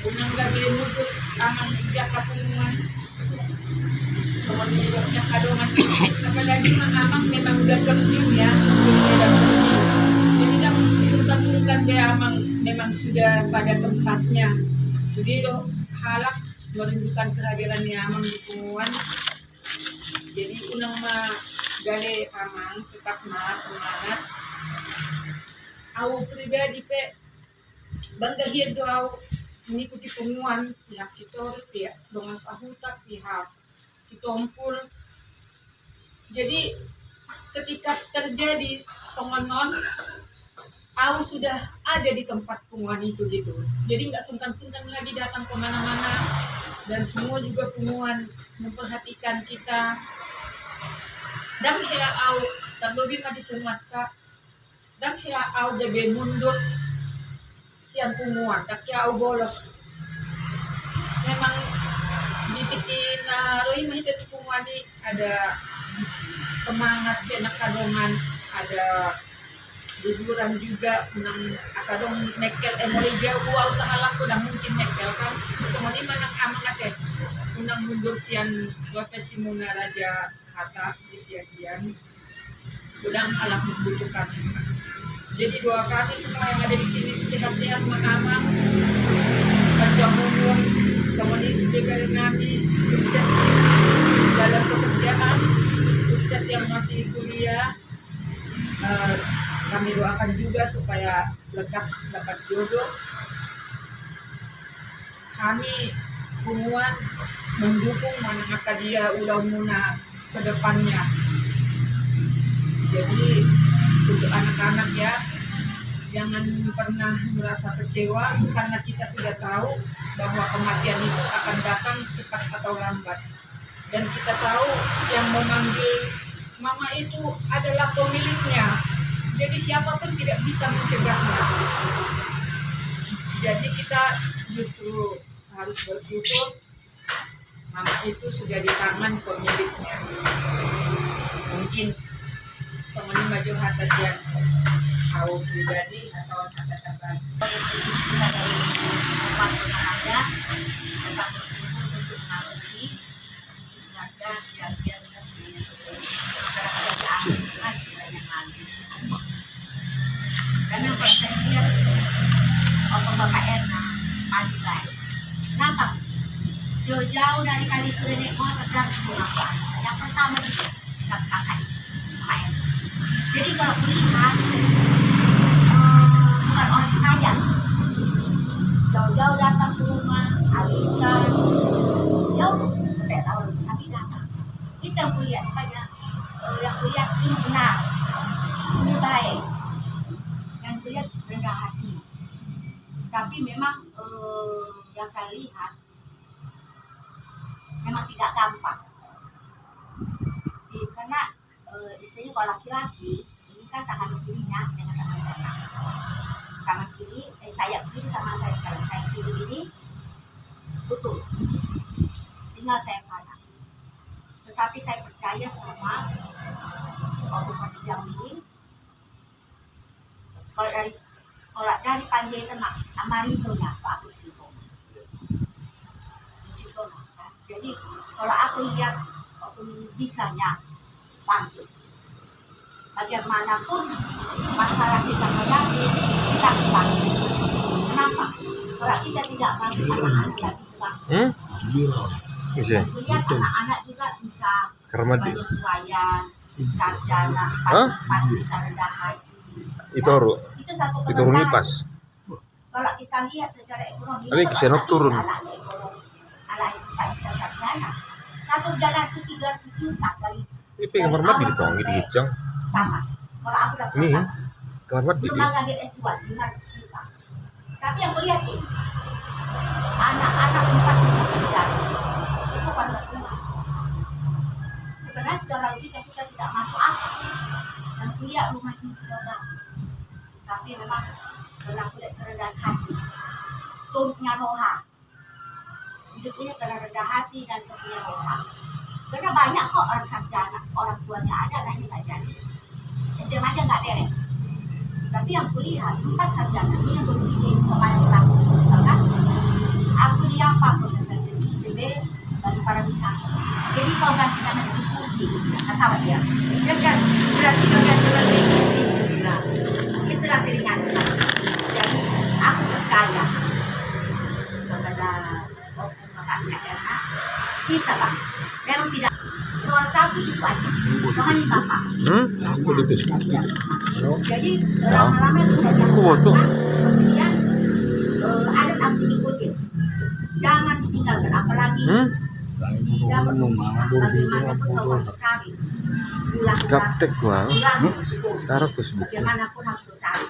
unang gabi nutut Amang dia kapulungan kemudian dia kadongan apalagi Amang memang udah terjun ya jadi dah sultan dia Amang memang sudah pada tempatnya jadi doh halak merindukan kehadirannya Amang di Puan. Jadi unang gale Amang tetap semangat. Aku pribadi pe bangga hiad do aku mengikuti penguan pihak Sitor, pihak Dongan Pahutak, pihak Sitompul. Jadi ketika terjadi pengonon, aku sudah ada di tempat penguan itu gitu. Jadi nggak sungkan-sungkan lagi datang kemana-mana dan semua juga penguan memperhatikan kita. Dan hela au terlebih di Sumatera dan hela au jabe mundur siang punguan tak au bolos memang dibikin roi mah itu punguan ini ada semangat si anak kadongan ada liburan juga nang akadong mekel mulai jauh au sahalak ko mungkin mekel kan kemudian manang amangat unang mundur sian Wapesimuna Raja Hatta di Siagian udang alam membutuhkan. Jadi doa kami semua yang ada di sini sehat-sehat mengaman, panjang umur, kemudian sebagai kami sukses dalam pekerjaan, sukses yang masih kuliah. Kami doakan juga supaya lekas dapat jodoh. Kami Punguan mendukung maka dia ulah muna ke depannya. Jadi untuk anak-anak ya, jangan pernah merasa kecewa karena kita sudah tahu bahwa kematian itu akan datang cepat atau lambat. Dan kita tahu yang memanggil mama itu adalah pemiliknya. Jadi siapapun tidak bisa mencegahnya. Jadi kita justru harus bersyukur mama itu sudah di tangan pemiliknya. Mungkin semuanya maju atas yang tahu pribadi atau kata-kata kita dari tempat berada tempat berkumpul untuk mengakuti menjaga siap-siap dan kerajaan istilahnya maju. Dan yang pertama lihat Bapak Erna pagi saya. Kenapa? Jauh-jauh dari kali Surenek mau terang mengapa? Yang pertama itu kakak Bapak Erna. Jadi kalau melihat bukan orang kaya, jauh-jauh datang ke rumah, alisan, jauh sampai tahun tapi datang. Kita yang kulihat saja, yang kulihat ini benar, ini baik, yang kulihat rendah hati. Tapi memang yang saya lihat memang tidak gampang. Karena istilahnya kalau laki-laki ini kan tangan kirinya dengan tangan kanan. Tangan kiri, sayap kiri sama sayap kanan. Sayap kiri ini putus, tinggal sayap kanan. Tetapi saya percaya sama waktu Khadijah ini, kalau dari Panjaitan Amaritonya Pak aku situ. Jadi kalau aku lihat bisanya bangkit. Bagaimanapun masalah kita hadapi, kita bangkit. Kenapa? Kalau kita tidak bangkit, anak-anak tidak bisa bangkit. Bisa. Lihat anak-anak juga bisa Karmadi. penyesuaian, sarjana, bisa rendah hati. Itu harus. Itu satu Itu rumi pas. Kalau kita lihat secara ekonomi, Tapi kesenok turun. Anak kita bisa sarjana. Satu jalan itu 300 juta kali. Ini kamar mandi di tong, di hijau. Sama. Kalau aku dapat Ini kamar mandi belum di. lagi S2 500 juta. Tapi yang kulihat ini, anak-anak 4 juta kerja. Itu pasal rumah. Sebenarnya secara logika kita tidak masuk akal. Dan kuliah rumah ini tidak bagus. Tapi memang karena kulihat kerendahan hati, turutnya roha. Hidupnya karena rendah hati dan punya roha. Karena banyak kok orang sarjana, orang tuanya ada, anaknya nggak jadi. SMA aja nggak beres. Tapi yang kuliah, 4 sarjana ini yang berpikir kemarin aku, kan? Aku di apa pun dari ITB dan para wisata. Jadi kalau kan kita ada diskusi, nggak tahu dia. Dia kan berarti kita berarti itu nanti ringan. Jadi aku percaya kepada kakaknya Erna bisa bang. Memang tidak nomor 1 itu aja. Jangan di bapak. Jadi lama-lama bisa Foto. kemudian adat harus diikutin. Jangan ditinggalkan apalagi si dapat bagaimanapun kalau harus cari. Gaptek gua. Ulang Taruh Facebook. bagaimanapun harus cari.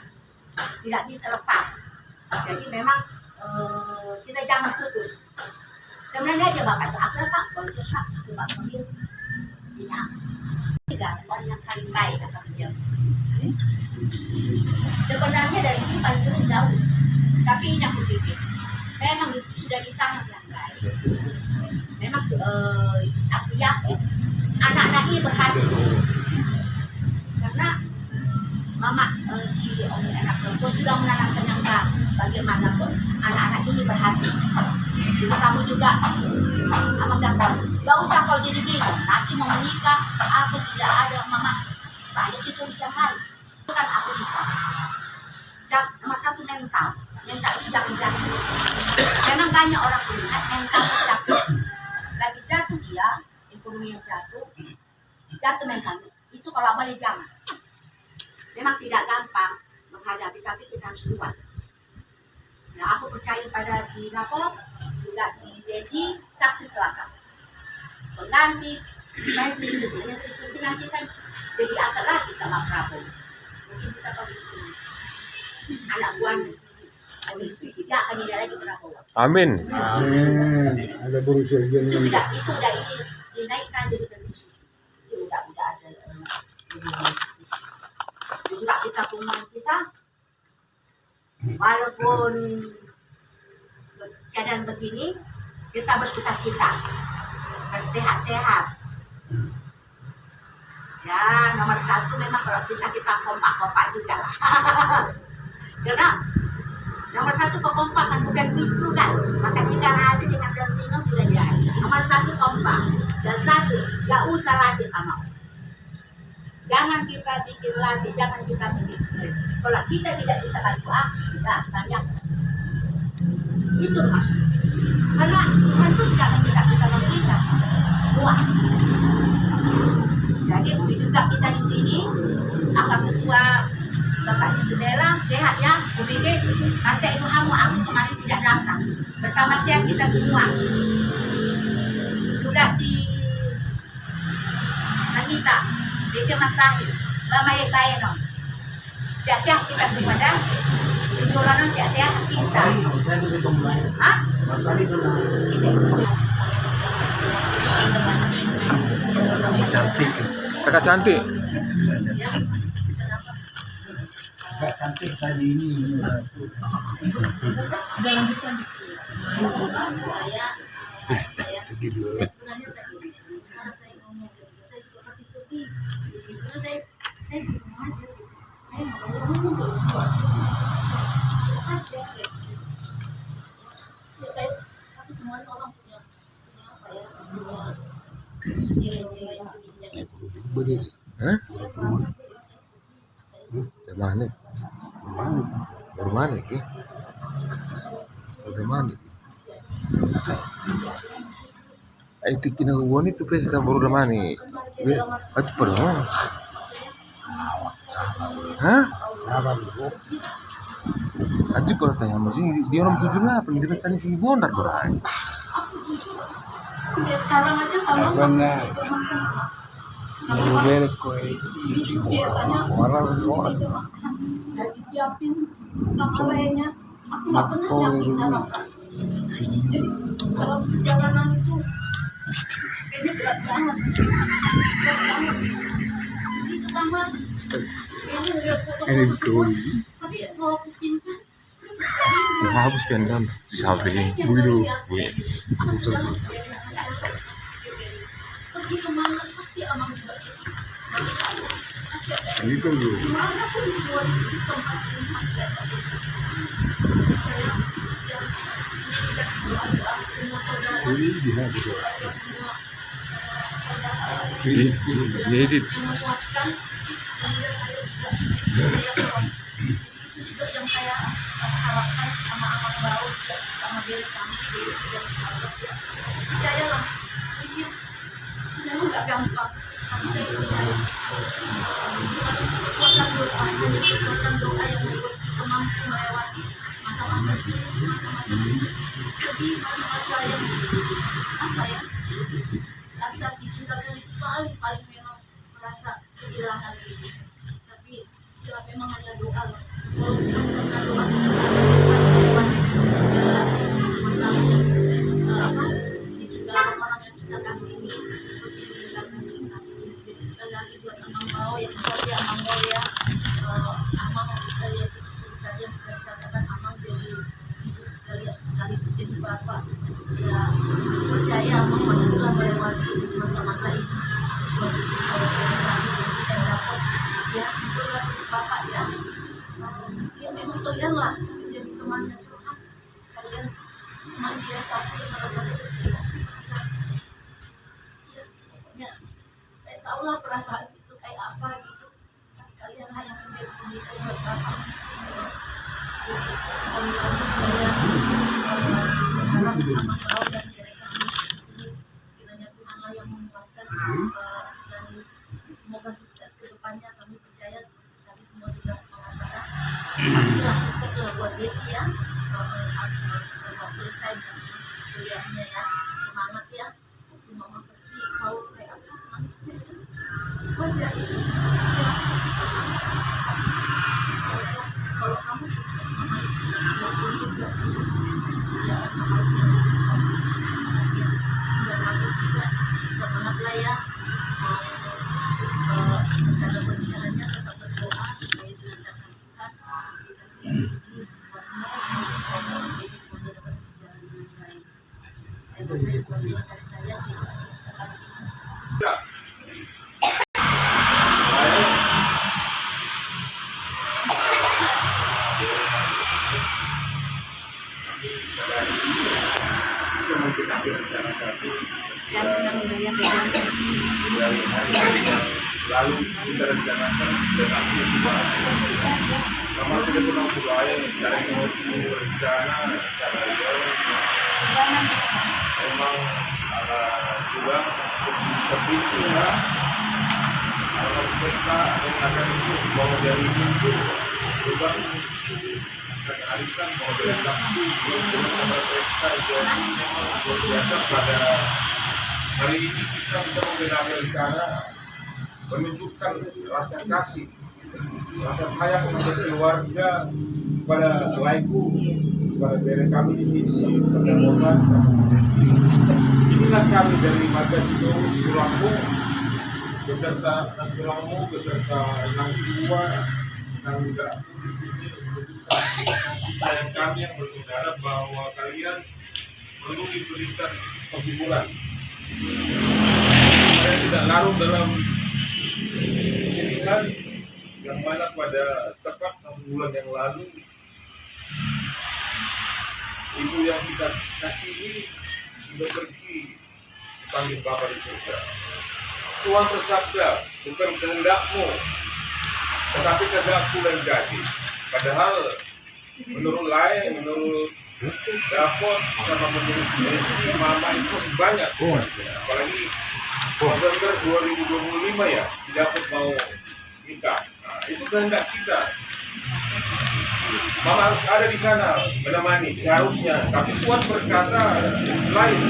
Tidak bisa lepas. Jadi memang kita jangan putus. Sebenarnya aja bapak aku pak boleh cepat aku pak mobil sini tidak orang yang paling baik kata kerja. Sebenarnya dari sini paling sulit jauh, tapi ini aku pikir memang sudah di tangan yang baik. Memang aku yakin anak-anak ini berhasil karena mama si anak perempuan sudah menanamkan yang bagus. Bagaimanapun anak-anak ini berhasil. Jadi kamu juga abang dapat gak usah kau jadi bingung nanti mau menikah aku tidak ada mama banyak situ bisa hal itu kan aku bisa nomor 1 mental itu jangan jatuh. Memang banyak orang melihat mental jatuh lagi jatuh dia ekonomi yang jatuh mental itu kalau boleh jangan. Memang tidak gampang menghadapi tapi kita harus kuat. Nah aku percaya pada si Napo juga si Desi saksi selaka. Nanti Susi nanti kan jadi akar lagi sama Prabowo. Mungkin bisa kau diskusi. Anak buah Susi tidak akan tidak lagi Prabowo. Amin. Ada berusaha Itu sudah ini dinaikkan jadi menteri susu. Itu udah ada. Juga kita kuman kita, walaupun keadaan begini, kita bersuka-cita, bersehat-sehat. Ya, nomor satu memang kalau bisa kita kompak-kompak juga lah. Karena nomor satu kekompakan bukan itu kan, maka kita rahasia dengan dan sino sudah jadi. Nomor satu kompak, dan satu gak usah rahasia sama orang. Jangan kita pikir lagi, jangan kita pikir. Kalau kita tidak bisa bantu kita tanya. Itu maksudnya. Karena Tuhan itu tidak meminta kita meminta uang. Jadi Umi juga kita di sini, apa ketua Bapak Isabella sehat ya, Umi ini masih itu aku kemarin tidak datang. Pertama sehat kita semua. Juga si Anita, dia Masahir, baik-baik dong. Sehat-sehat kita semua dah. Jualan sehat-sehat kita. Hah? Cantik. Kakak cantik. Kakak cantik tadi ini. Hah? Dari mana? Baru mana ki? Baru mana? Ay, tikin ako bonito pesta baru mana? At pala. Hah? Aji kalau tanya masih dia orang 78, dia pesta si Bondar berani. Sekarang aja kalau benar. Bener kok biasanya orang udah disiapin sama lainnya. Aku nggak pernah nyiapin sarapan. Jadi kalau perjalanan itu kayaknya berat banget. Berat banget. Itu tambah kayaknya udah foto-foto. Tapi kalau aku simpan Habis pendam di samping bulu. pergi kemana pasti amang juga. itu loh. Kemana pun di semua di situ tempat ini pasti ada. Saya yang tidak doa semua saudara. Ini dia juga. Edit. Menguatkan sehingga saya juga saya itu juga yang saya harapkan sama anak baru sama diri kami yang sahabat ya. Percayalah mungkin memang nggak gampang tapi saya percaya kekuatan doa hanya kekuatan doa yang membuat kita mampu melewati masa-masa sulit, masa-masa sedih, masa-masa yang apa ya saat-saat ditinggalkan itu paling memang merasa kehilangan gitu. Tapi ya memang hanya doa loh. Kalau bukan karena doa kita melewati segala masalahnya apa ditinggalkan orang yang kita kasihi seperti ditinggalkan kita. Jadi sekali lagi buat Amang Mau yang saya Amang Mau ya Amang kita lihat seperti tadi yang sudah dikatakan Amang jadi hidup sekaligus jadi bapak ya percaya Amang telah melewati masa-masa ini buat kami yang sudah dapat ya itulah bapak ya ya memang kalian lah yang menjadi temannya curhat kalian teman dia satu yang merasa kesepian ya saya tahulah perasaan itu kayak apa gitu tapi kalian lah yang menjadi pemimpin buat bapak jadi sekali lagi saya harap Amang Mau dan mereka di sini kiranya Tuhan lah yang menguatkan dan semoga sukses ke depannya. Kami percaya seperti tadi semua sudah mengatakan pastilah sukses lah buat Desi ya kalau selesai kuliahnya ya. Semangat ya. Mama pergi kau kayak apa? Nangis deh. Wajar. Ya, kalau kamu sukses mama itu langsung juga. Ya, mama itu dan aku juga semangatlah ya. Rencana pernikahannya tetap berdoa supaya dilancarkan Tuhan. Jadi buatmu jadi semuanya dapat berjalan dengan baik. Saya rasa itu aja dari saya. Semua kita rencana tadi Yang pegang. dari hari yang lalu kita rencanakan dan aku juga sama sudah pernah mulai cara rencana cara memang juga seperti juga kalau pesta yang akan itu mau dari minggu juga akan arisan mau dari Sabtu belum sama pesta jadi memang luar biasa pada hari ini kita bisa menggunakan rencana menunjukkan rasa kasih, rasa sayang kepada keluarga, kepada laiku, kepada daerah kami di sini, kepada Mohan, inilah kami dari Magasino, Tulangmu, beserta Tulangmu, beserta Nang Tua, Nang di sini menunjukkan kasih sayang kami yang bersaudara bahwa kalian perlu diberikan penghiburan. Saya tidak larut dalam kesedihan yang mana pada tepat 6 bulan yang lalu ibu yang kita kasihi sudah pergi dipanggil Bapa di surga. Tuhan bersabda, bukan kehendakmu tetapi kehendakku yang jadi. Padahal menurut lain, menurut Dapot sama menurut si mama itu masih banyak, apalagi November 2025 ya, si Dapot mau nikah. Nah, itu kehendak kita. Mama harus ada di sana menemani seharusnya, tapi Tuhan berkata lain.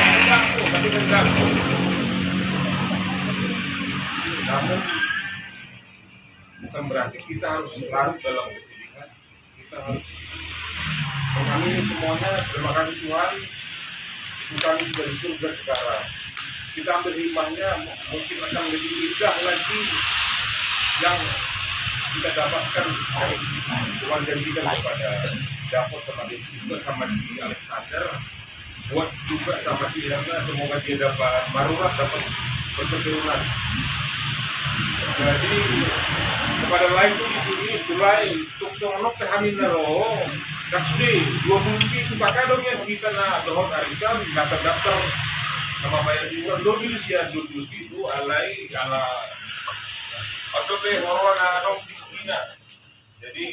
Kehendakku, tapi kehendakku. Namun bukan berarti kita harus larut dalam kesedihan. Kita harus mengamini semuanya. Terima kasih Tuhan, itu kami sudah di surga sekarang. Kita ambil hikmahnya, mungkin akan lebih indah lagi yang kita dapatkan dari Tuhan janjikan kepada Dapot sama Desi juga sama si Alexander, buat juga sama si Irana, semoga dia dapat marulah, dapat berketurunan. Jadi kepada lain itu di sini mulai untuk sonok kehamin naro kasih 20 itu pakai dong yang kita nak dohon arisan daftar sama bayar juga dong ini sih 20 itu alai ala atau teh orang anak di Cina. Jadi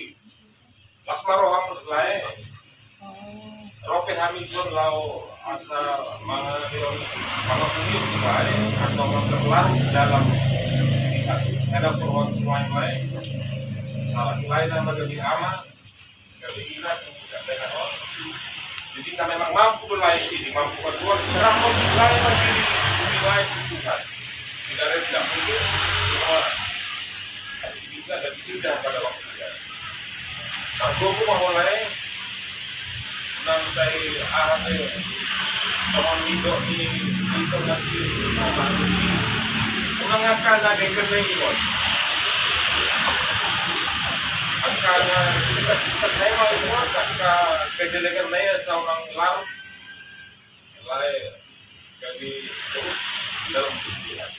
las maroham lain rope hamilton lau asa mana kulit lain atau terlarut dalam ada perwakilan lain salah lain nama lebih aman lebih ingat tidak dengan orang. Jadi kita memang mampu berlayar sini, mampu berjuang terampil berlayar lagi di lain Tuhan. Tidak ada tidak mungkin semua pasti bisa dan tidak pada waktunya. Aku mau mulai nang saya ada sama hidup ini itu nanti orang akan ada kerja bos. Karena kita saya mau buat kejelekan saya seorang larut lain jadi terus dalam pikiran.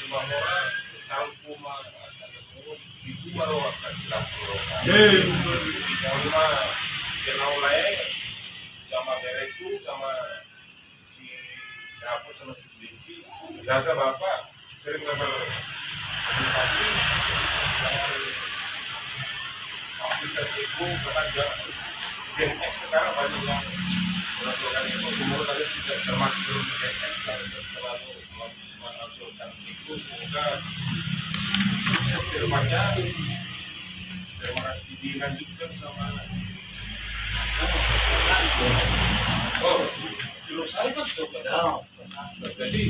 Semua orang sampu mah ibu baru akan jelas berosa. Sama jenau lain sama bereku sama si Dapot sama si Desi jaga bapak sering berkomunikasi aplikasi ibu karena Gen X sekarang banyak yang melakukan itu umur kalian tidak termasuk dalam Gen X dan terlalu melakukan itu semoga sukses ke depannya. Terima kasih dilanjutkan sama oh terus saya kan coba jadi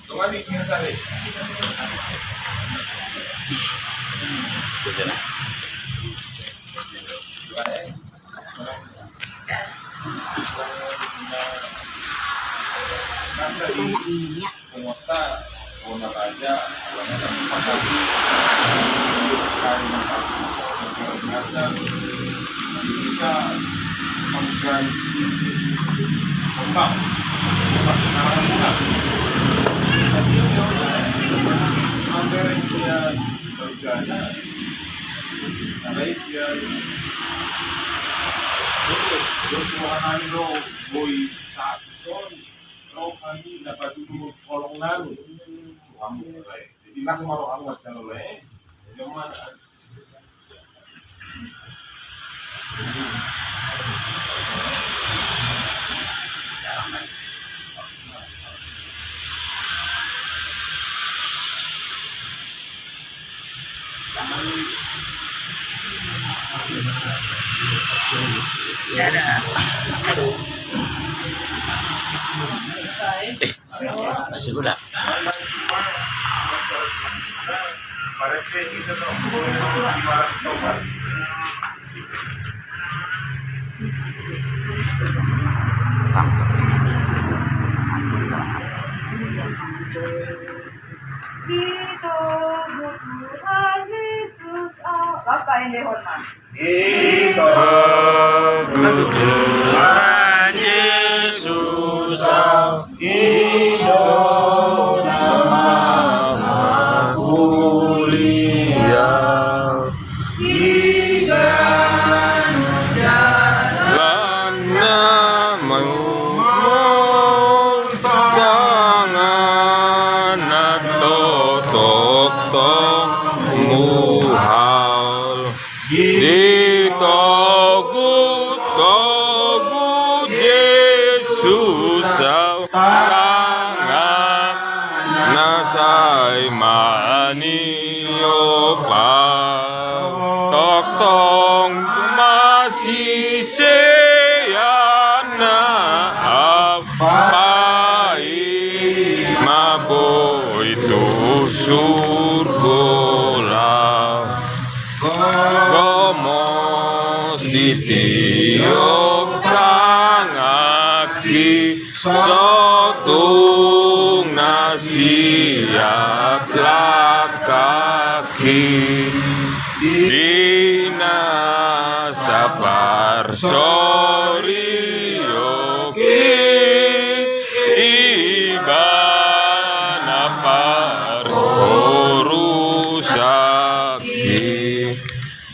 kemana kita tarik nasa ini penguasa Pona aja awalnya kan pasal nasa kita mengganti kembang sekarang bunga tapi ya hampir dia bergana ada dia terus orang lo boy sakson lo kami dapat dulu kolong lalu kamu jadi nasi malu kamu nggak tahu leh zaman Nasi kuda. parece kita tuh di barat coba Dito Tuhan Yesus basta hindi hormat. Tuhan Yesus Nasay maniyo pa toktong masisiyan na apai maboy tusurgola gomos ditiyok tangaki sotung nasiap lakaki dina sabar sorioki ibana pars urusaki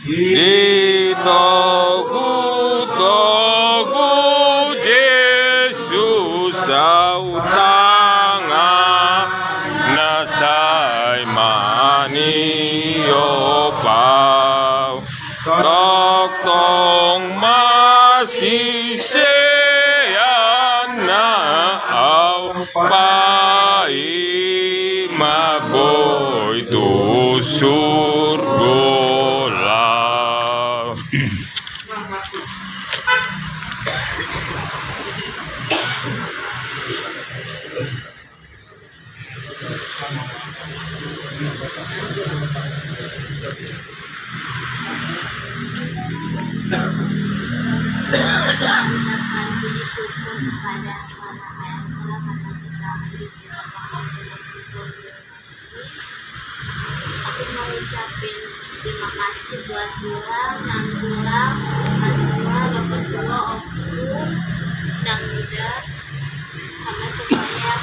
ditogu Yesus sautanga nasay maniyo pau toktong masisiyan na au pai maboy tusurgola. Aku mau ucapin terima kasih buat Tuhan yang kurang bapak semua omku dan udah sama semuanya.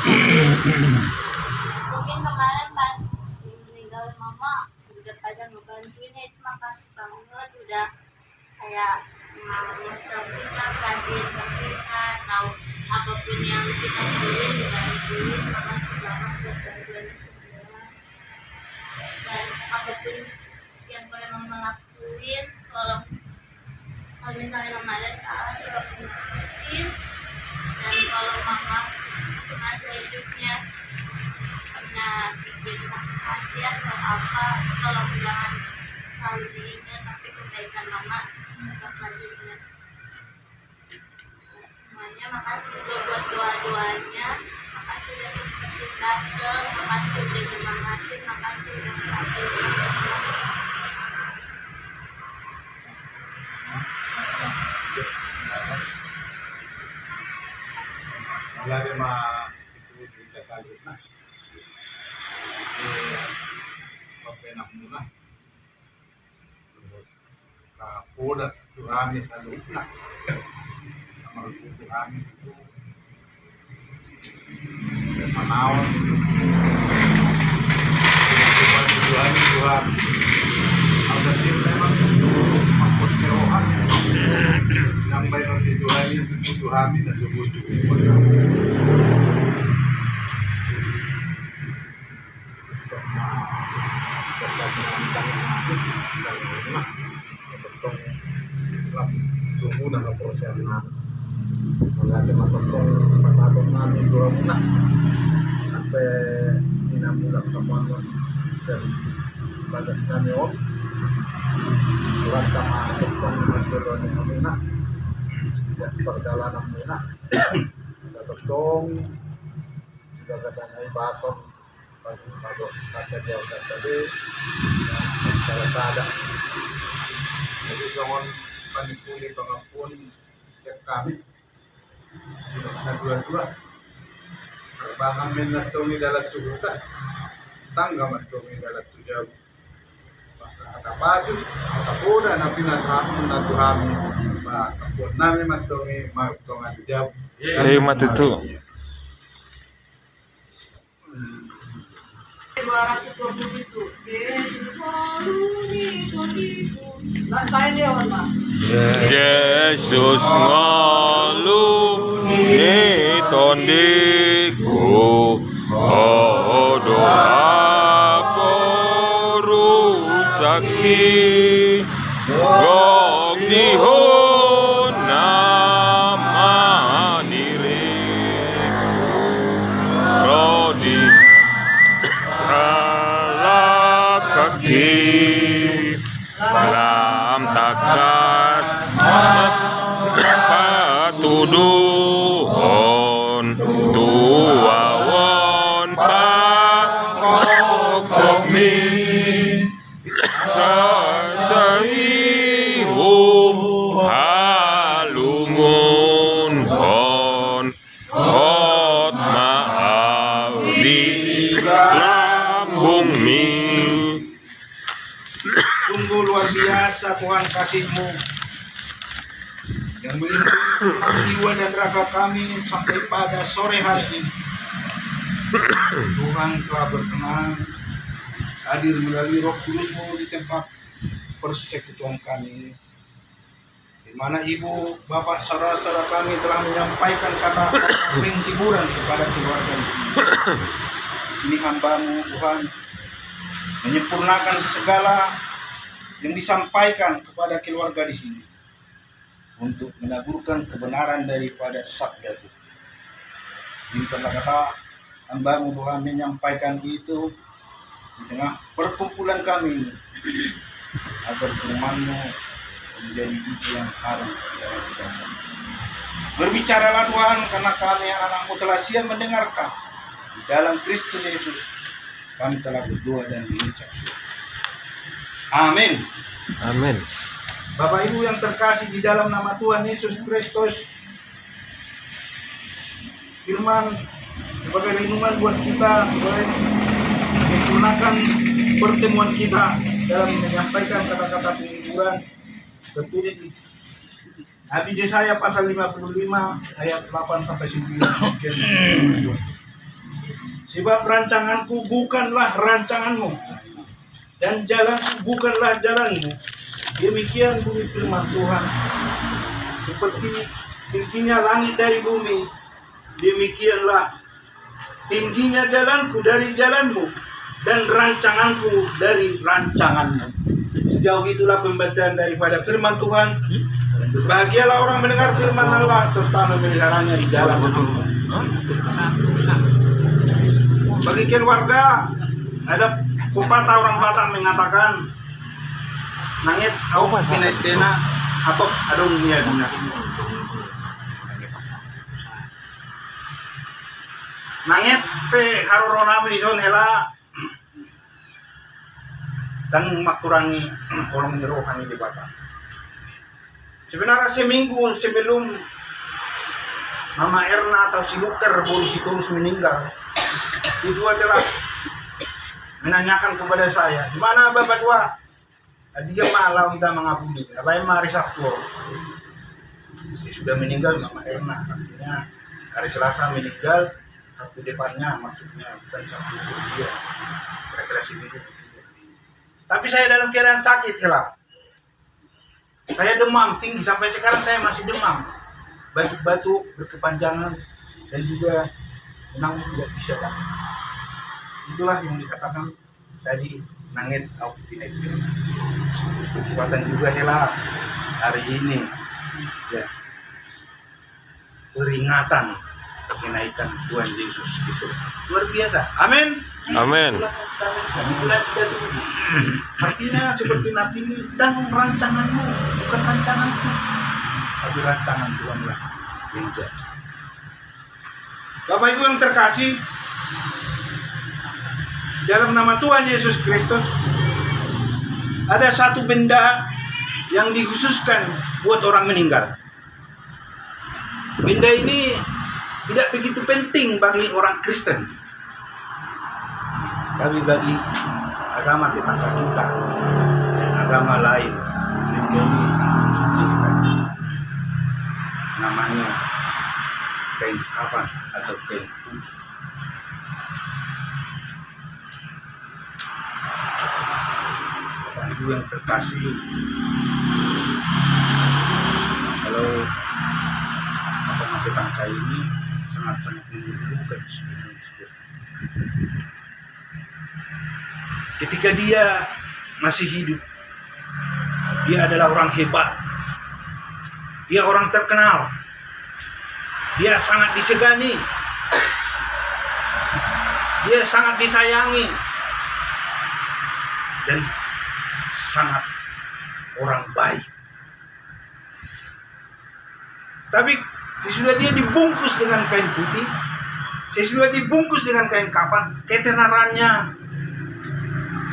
Mungkin kemarin pas meninggal mama udah pada ngebantuin ya, terima kasih banget udah kayak nge-stopin lah, perhatiin kita atau apapun yang kita beli dibantuin. Makasih banget buat bantuannya semua. Dan apapun yang kalian mama lakuin, kalau misalnya mama ada salah, coba pengertiin. Dan kalau mama masa hidupnya pernah bikin sakit hati atau apa, tolong jangan selalu diingat, tapi kebaikan mama tetap lagi ingat. Semuanya makasih juga buat doa-doanya, makasih udah sempat datang, makasih udah nyemangatin, makasih udah perhatiin. Lagi mah itu kita salut nah. Papenak muna. Kapoda turami salut nah. Sama turami itu. Manawan. Tuhan. Ada tim memang mampu serohan. Yang baik Tuhan itu Tuhan dan sebut tunggu dan proses mengajar matang pasal nanti dua bulan sampai enam bulan kemudian bagas kami buat sama tentang masalah yang ya perjalanan mana kita tong juga kesana pasok pagi kata dia tadi salah ada jadi soal panipuli pengampun cek kami ada dua terbangan menatomi dalam suhuta tangga menatomi dalam tujuh ada pasuk ada boda nabi nasahamu natu kami kapun namin menatomi magtongan jab itu 220 itu. Yesus walu. Lantain dia Wan. Yesus ngalu ni tondiku doa koru saki gong dihon nama diriku rodi salah kaki dalam takas patuduhon tuawon pakokmi kasaihu halungun hon hot maafdi lambung mi. Sungguh luar biasa Tuhan kasih-Mu yang melindungi jiwa dan raga kami sampai pada sore hari ini. Tuhan telah berkenan hadir melalui Roh Kudus-Mu di tempat persekutuan kami, di mana Ibu, Bapak, saudara-saudara kami telah menyampaikan kata-kata penghiburan kepada keluarga ini. Ini hamba-Mu Tuhan menyempurnakan segala yang disampaikan kepada keluarga di sini untuk menaburkan kebenaran daripada sabda Tuhan. Ini kata-kata hamba-Mu Tuhan menyampaikan itu di tengah perkumpulan kami agar firman-Mu menjadi biji yang harum dalam hidup kami. Berbicaralah Tuhan, karena kami anak-Mu telah siap mendengarkan. Di dalam Kristus Yesus kami telah berdoa dan mengucap syukur. Amin. Amin. Bapak Ibu yang terkasih di dalam nama Tuhan Yesus Kristus, firman sebagai renungan buat kita, menggunakan pertemuan kita dalam menyampaikan kata-kata penghiburan tertulis di Nabi Yesaya pasal 55 ayat 8 sampai 9. Sebab rancanganku bukanlah rancanganmu, dan jalanku bukanlah jalanmu. Demikian bunyi firman Tuhan. Seperti tingginya langit dari bumi, demikianlah tingginya jalanku dari jalanmu, dan rancanganku dari rancanganmu. Sejauh itulah pembacaan daripada firman Tuhan. Berbahagialah orang mendengar firman Allah serta memeliharanya di dalam hidupnya. Bagi keluarga, ada pepatah orang Batak mengatakan, nangit au pinetena atau adung nia guna. Nangit pe harorona bison hela dan makurangi kolong rohani di Batak. Sebenarnya seminggu sebelum Mama Erna atau si Luker polisi terus meninggal, itu adalah menanyakan kepada saya, di mana Bapak tua? Dia malam kita mengabdi, apa yang hari Sabtu? Dia sudah meninggal Mama Erna, artinya hari Selasa meninggal, Sabtu depannya maksudnya bukan Sabtu dia, kira-kira seminggu. Tapi saya dalam keadaan sakit lah. Saya demam tinggi, sampai sekarang saya masih demam. Batuk-batuk berkepanjangan dan juga menang tidak bisa datang. Itulah yang dikatakan tadi nangit au pinetena. Kekuatan juga hela hari ini ya, peringatan kenaikan Tuhan Yesus Kristus. Luar biasa. Amin. Amin. Kami tidak tunggu. Artinya seperti nanti ini dan rancanganmu bukan rancanganku, tapi rancangan Tuhan lah yang jadi. Bapak Ibu yang terkasih, dalam nama Tuhan Yesus Kristus ada satu benda yang dikhususkan buat orang meninggal. Benda ini tidak begitu penting bagi orang Kristen, tapi bagi agama tetangga kita dan agama lain. Namanya kain kafan atau kain putih. Bapak Ibu yang terkasih, kalau potongan kain ini sangat-sangat menunjukkan sebenarnya. Ketika dia masih hidup, dia adalah orang hebat. Dia orang terkenal. Dia sangat disegani. Dia sangat disayangi. Dan sangat orang baik. Tapi sesudah dia dibungkus dengan kain putih, sesudah dibungkus dengan kain kafan, ketenarannya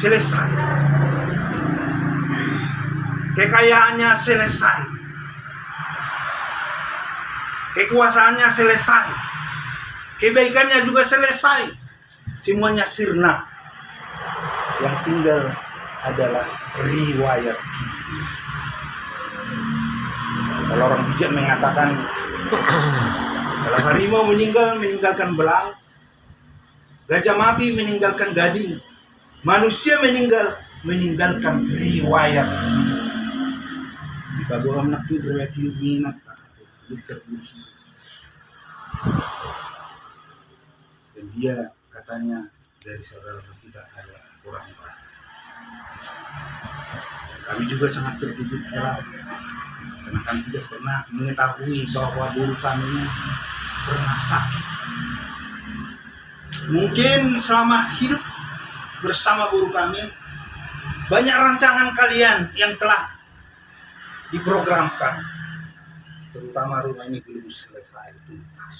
selesai. Kekayaannya selesai. Kekuasaannya selesai. Kebaikannya juga selesai. Semuanya sirna. Yang tinggal adalah riwayat. Kalau orang bijak mengatakan, kalau harimau meninggalkan belang, gajah mati meninggalkan gading, manusia meninggalkan riwayat. Jika bohong nak riwayat hidup minat terkursi. Dan dia katanya dari saudara kita adalah orang baik. Kami juga sangat terkejut heran karena kami tidak pernah mengetahui bahwa guru kami pernah sakit. Mungkin selama hidup bersama guru kami banyak rancangan kalian yang telah diprogramkan, terutama rumah ini belum selesai tuntas.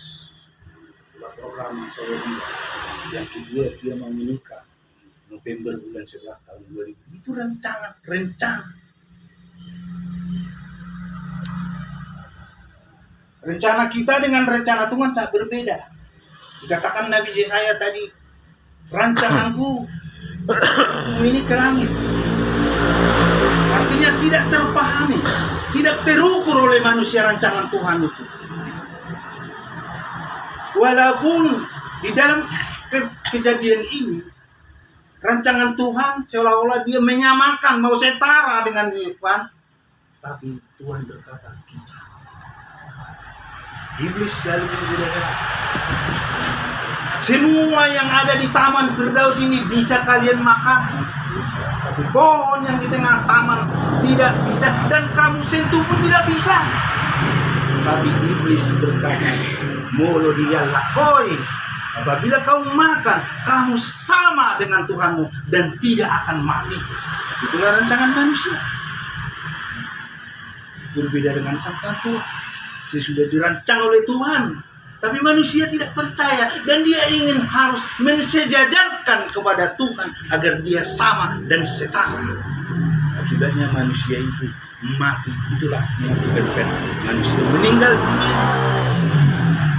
Itulah program saya juga. Yang kedua, dia mau menikah November bulan 11 tahun 2000. Itu rencana. Rencana kita dengan rencana Tuhan sangat berbeda. Dikatakan Nabi Yesaya tadi, rancanganku ini ke langit. Artinya tidak terpahami, tidak terukur oleh manusia rancangan Tuhan itu. Walaupun di dalam kejadian ini, rancangan Tuhan seolah-olah dia menyamakan, mau setara dengan Tuhan. Tapi Tuhan berkata tidak. Iblis selalu berbeda. Semua yang ada di taman Firdaus ini bisa kalian makan. Tapi pohon yang di tengah taman tidak bisa, dan kamu sentuh pun tidak bisa. Tapi iblis berkata, molo dia lakoi. Apabila kau makan, kamu sama dengan Tuhanmu dan tidak akan mati. Itulah rancangan manusia. Berbeda dengan rancangan Tuhan. Sesudah dirancang oleh Tuhan, tapi manusia tidak percaya dan dia ingin harus mensejajarkan kepada Tuhan agar dia sama dan setara. Akibatnya manusia itu mati. Itulah mengakibatkan manusia meninggal dunia.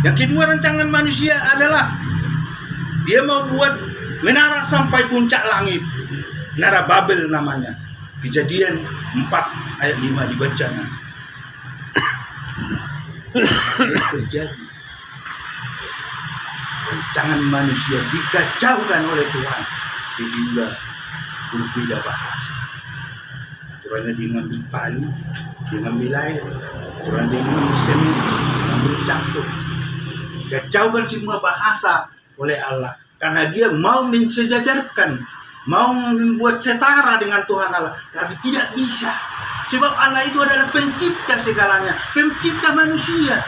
Yang kedua rancangan manusia adalah dia mau buat menara sampai puncak langit. Menara Babel namanya. Kejadian 4 ayat 5 dibacanya. Terjadi. Rancangan manusia dikacaukan oleh Tuhan sehingga berbeda bahasa. Aturannya dia ngambil palu, dia ngambil air, aturan dia ngambil semen, ngambil campur. Kacaukan semua bahasa oleh Allah karena dia mau mensejajarkan, mau membuat setara dengan Tuhan Allah, tapi tidak bisa. Sebab Allah itu adalah pencipta segalanya, pencipta manusia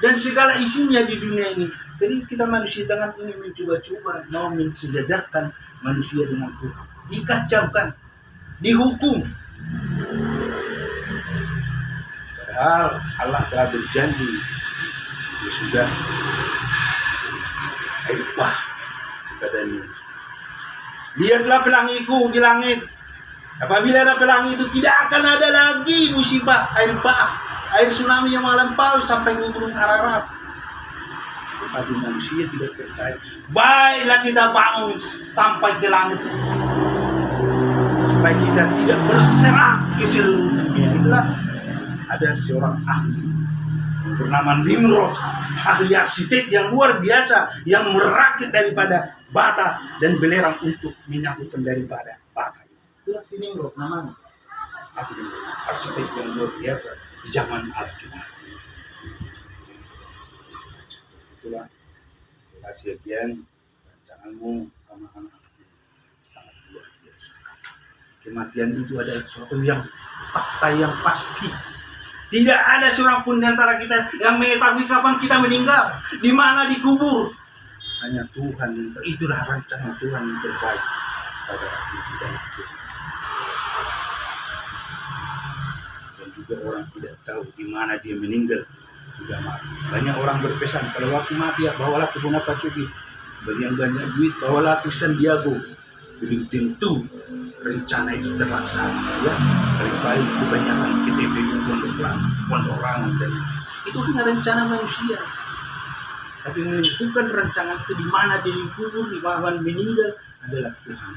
dan segala isinya di dunia ini. Jadi kita manusia jangan ingin mencoba-coba mau mensejajarkan manusia dengan Tuhan. Dikacaukan, dihukum. Padahal Allah telah berjanji, dia sudah air bah kepadanya. Lihatlah pelangiku di langit. Apabila ada pelangi itu tidak akan ada lagi musibah air bah, air tsunami yang melampaui sampai ke gunung Ararat. Tetapi manusia tidak percaya. Baiklah kita bangun sampai ke langit supaya kita tidak berserak ke seluruh dunia. Itulah ada seorang ahli yang bernama Nimrod, ahli arsitek yang luar biasa yang merakit daripada bata dan belerang untuk menyatukan daripada bata. Itulah si Nimrod namanya, ahli arsitek yang luar biasa di zaman Alkitab. Itulah rahasia kian rancanganmu sama anak-anakmu sangat luar biasa. Kematian itu adalah sesuatu yang fakta yang pasti. Tidak ada seorang pun di antara kita yang mengetahui kapan kita meninggal, di mana dikubur. Hanya Tuhan yang itulah rancangan Tuhan yang terbaik pada kita. Dan juga orang tidak tahu di mana dia meninggal. Sudah mati. Banyak orang berpesan kalau aku mati ya bawalah ke Bunga Pasuki, bagi yang banyak duit bawalah ke San Diego. Belum tentu rencana itu terlaksana ya. Paling-paling kebanyakan KTP pondok rangan dan itu punya rencana manusia. Tapi menentukan rancangan itu di mana dia dikubur, di mana meninggal adalah Tuhan.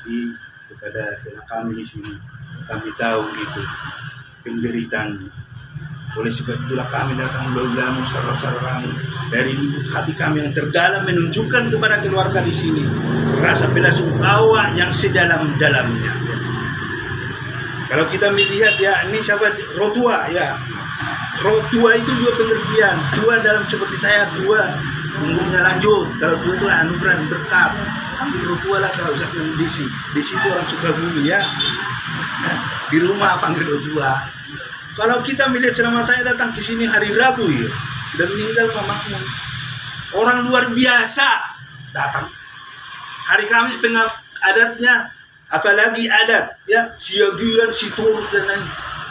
Jadi kepada kami di sini kami tahu itu penderitaan. Oleh sebab itulah kami datang berulang saudara-saudara dari lubuk hati kami yang terdalam menunjukkan kepada keluarga di sini rasa belasungkawa yang sedalam-dalamnya. Kalau kita melihat ya ini sahabat rotua ya, rotua itu dua pengertian, dua dalam seperti saya dua umurnya lanjut. Kalau tua itu anugerah berkat. Ambil rotua lah kalau usah desi. Desi itu orang suka bumi ya. Di rumah panggil rotua. Kalau kita melihat selama saya datang ke sini hari Rabu ya, dan meninggal mamamu, orang luar biasa datang. Hari Kamis adatnya, apalagi adat ya, siagian, siturut dan lain,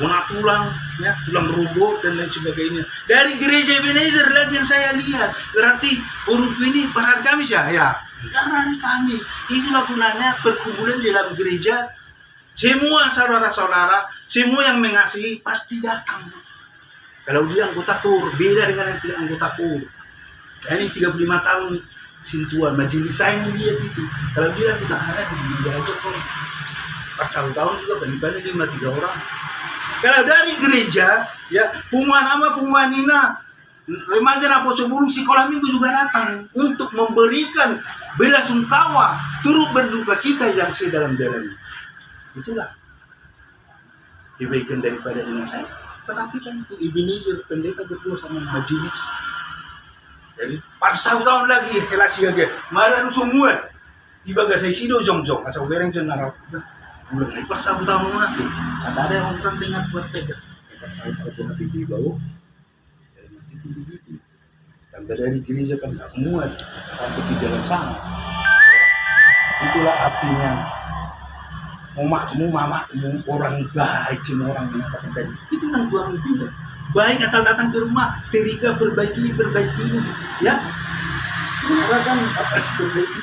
warna tulang, ya, tulang robot dan lain sebagainya. Dari gereja Ebenezer lagi yang saya lihat, berarti huruf ini pada hari Kamis ya, hari Kamis. Itulah gunanya perkumpulan di dalam gereja. Semua saudara-saudara, semua yang mengasihi pasti datang. Kalau dia anggota KUR, beda dengan yang tidak anggota KUR. Ini 35 tahun sini tua, majelis saya lihat itu. Kalau dia kita ada dia aja kok. Pas 1 tahun juga banyak-banyak 5-3 orang. Kalau dari gereja, ya Pumanina, remaja Naposo Burung sekolah minggu juga datang untuk memberikan belasungkawa, turut berduka cita yang sedalam-dalamnya. Itulah kebaikan daripada ini saya. Perhatikan itu Ebenezer pendeta berdua sama majelis. Jadi pas 1 tahun lagi relasi aja. Malah semua ibaga saya sido jong-jong asal bereng jon narap. Ulang lagi pas 1 tahun nanti. Ada yang orang dengar buat peda. Pas 1 tahun habis di bawah. begitu. Sampai dari gereja kan nggak muat sampai di jalan sana. Itulah artinya omakmu, mamamu, orang baik, cuma orang mengatakan tadi. Itu yang Tuhan bilang. Baik asal datang ke rumah, setrika, perbaiki ini, ya. Sebenarnya kan apa sih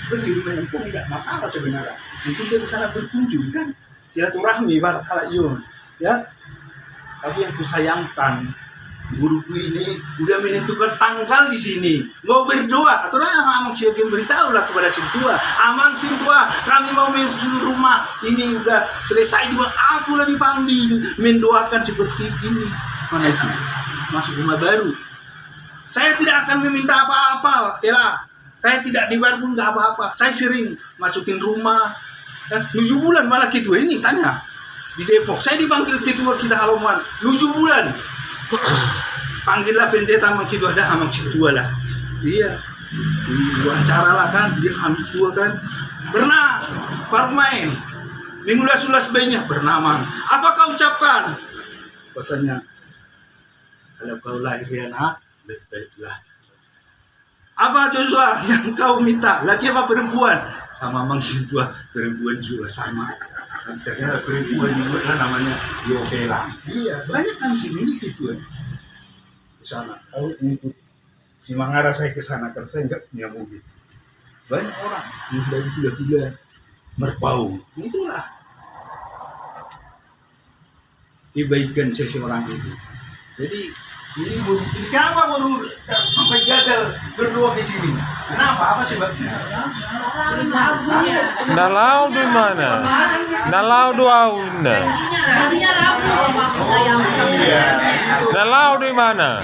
perbaiki rumah itu tidak masalah sebenarnya. Mungkin dia di sana berkunjung kan, silaturahmi ibarat hal itu, ya. Tapi yang kusayangkan, guruku ini udah menentukan tanggal di sini, mau berdoa atau amang siakin beritahu lah kepada sintua, amang sintua kami mau masuk rumah ini udah selesai juga, aku lah dipanggil mendoakan seperti ini. Mana itu? Masuk rumah baru. Saya tidak akan meminta apa-apa, Ella. Saya tidak dibayar pun nggak apa-apa. Saya sering masukin rumah. 7 bulan malah ketua ini tanya di Depok. Saya dipanggil ketua kita Halomuan 7 bulan. Panggillah pendeta mang ketua dah, mang ketua lah. Iya. Wawancara lah kan, dia ambil tua kan. Pernah parmain. Minggu sulas banyak pernah mang. Apa kau ucapkan? Katanya, kalau kau lahir anak, baik-baiklah. Apa Joshua yang kau minta? Laki apa perempuan? Sama Mang Sintua, perempuan juga sama. Tapi ternyata perempuan juga kan namanya Yokela. Iya, banyak kan sini gitu kan. Di sana, tahu untuk si Mangara saya ke sana karena saya nggak punya mobil. Banyak orang yang sudah gula-gula merbau. Itulah kebaikan seseorang itu. Jadi ini kenapa baru sampai gagal berdoa di sini? Kenapa? Apa sebabnya? Nalau di mana? Nalau doauna. Nalau di mana?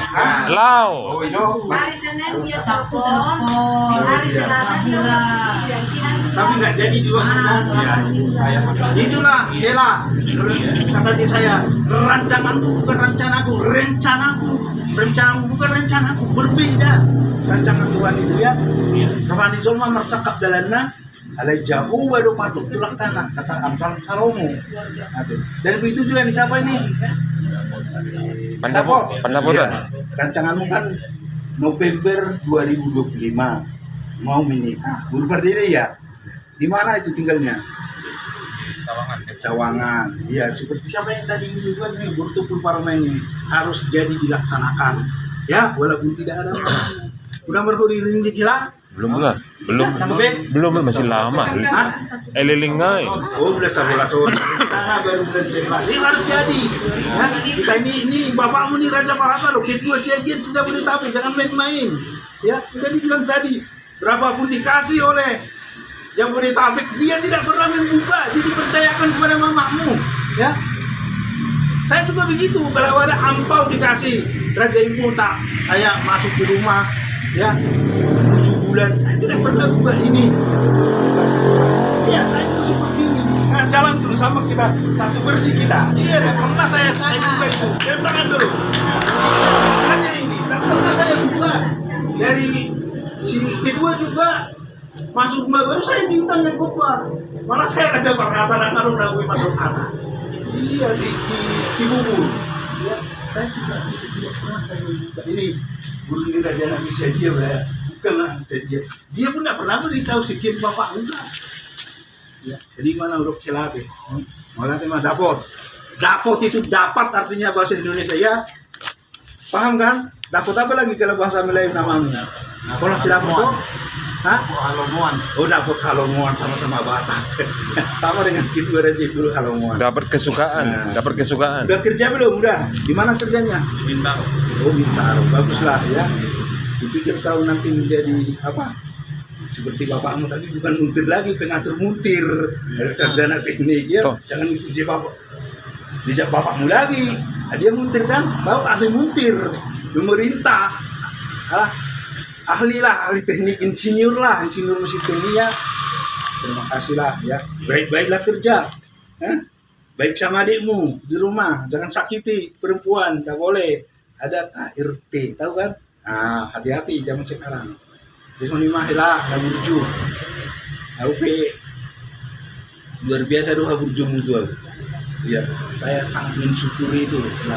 Lau. Oh itu. Hari Senin dia telepon, hari Selasa dia Tapi nggak jadi di waktu ya, saya itulah Ella kata saya, rancanganku bukan rencanaku bukan rencanaku, berbeda rancangan Tuhan itu ya. Rohani Zolma mersakap dalanna alai jauh baru patuk tulang tanah kata Amsal Salomo. Dan begitu juga nih siapa ini? Pendapotan. Ya, rancanganmu kan November 2025 mau menikah, baru berdiri ya. Di mana itu tinggalnya? Cawangan. Iya, seperti siapa yang tadi juga nih bertupur parlemen ini harus jadi dilaksanakan. Ya, walaupun tidak ada. Udah berdiri di kila? Belum masih lama. Lilingai. Oh, udah sabola sore. Sana baru bulan Desember. Ini harus jadi. Ya, kita ini bapakmu nih Raja Parata loh. Ketua siagian sudah boleh tapi jangan main-main. Ya, udah dibilang tadi. Berapapun dikasih oleh Jabodetabek, dia tidak pernah membuka, jadi percayakan kepada mamamu, ya. Saya juga begitu, kalau ada ampau dikasih, Raja Ibu tak, saya masuk di rumah, ya, 7 bulan, saya tidak pernah buka ini. Ya, saya juga seperti ini. Nah, jalan terus sama kita, satu versi kita. Iya, tidak pernah saya buka itu. Yang tangan dulu. Hanya ini, tidak pernah saya buka. Dari si kedua juga. Masuk rumah baru saya diundang yang Bogor. Malah saya Raja Parata dan Arung Nagui masuk anak. Iya di Cibubur. Ya, saya juga tidak pernah saya buka. Ini guru ini Raja Nabi dia ya. Bukanlah dia. Dia pun tidak pernah beritahu sekian bapak enggak. Ya, jadi mana udah kelate. Malah tema dapot. Dapot itu dapat artinya bahasa Indonesia ya. Paham kan? Dapot apa lagi kalau bahasa Melayu namanya? Nah, kalau tidak dapot hah? Halomuan. Oh, dapat Halomuan sama-sama Batak. Sama dengan gitu Raja dulu Halomuan. Dapat kesukaan. Udah kerja belum? Udah. Di mana kerjanya? Bintaro. Oh, Bintaro. Baguslah ya. Dipikir kau nanti menjadi apa? Seperti bapakmu tapi bukan muntir lagi, pengatur muntir. Dari sarjana teknik ya. Jangan ikuti bapak. Dijak bapakmu lagi. Nah, dia muntir kan? Baru ahli muntir. Pemerintah. Ahli teknik insinyur mesin kimia. Terima kasih lah ya, baik-baiklah kerja, baik sama adikmu di rumah, jangan sakiti perempuan, nggak boleh. Ada KRT, tahu kan? Nah, hati-hati zaman sekarang. Di sini mahilah, ada burju, luar biasa doa burju mutual. Ya, saya sangat mensyukuri itu. Nah,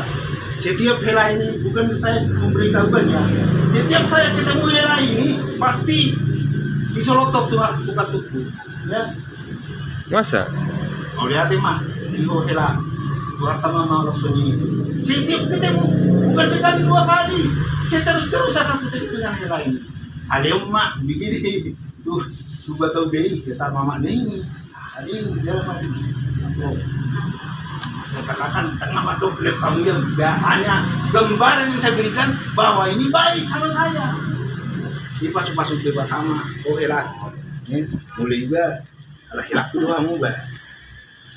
setiap hela ini bukan saya memberitahukannya. Setiap saya ketemu hela ini pasti disolotok Tuhan tukar tuku. Ya, Masa? oleh hati mah di hela Tuhan sama mau ini. Setiap ketemu bukan sekali dua kali. Saya terus akan ketemu dengan hela ini. Alium mak begini tuh coba tahu deh kita mama ini. Tadi dia lagi katakan tengah madok oleh kamu yang hanya gambaran yang saya berikan bahwa ini baik sama saya. Di pasuk-pasuk di pertama, helah, mulai juga alah hilak kedua mu ba.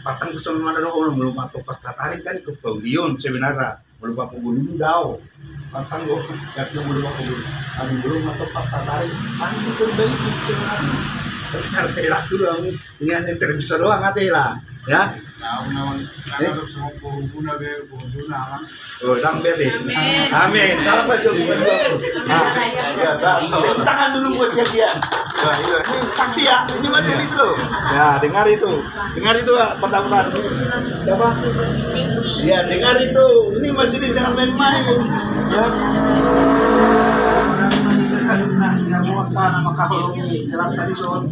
Patang kusong mana doh orang belum atau pas tertarik kan ikut paulion sebenarnya belum apa dulu dao. Patang go kaki belum apa dulu. Kami belum atau pas tertarik kan itu baik sebenarnya. Tapi kalau hilak kedua mu ini hanya terpisah doang lah, ya. Oh, dang bete. Amin. Cara baca tangan dulu buat dia. Nah, ini saksi ya. Ini majelis lo. Ya, dengar itu pertama. Siapa? Ya, dengar itu. Ini majelis jangan main-main. Ya. Nama kaholongi dalam tadi soal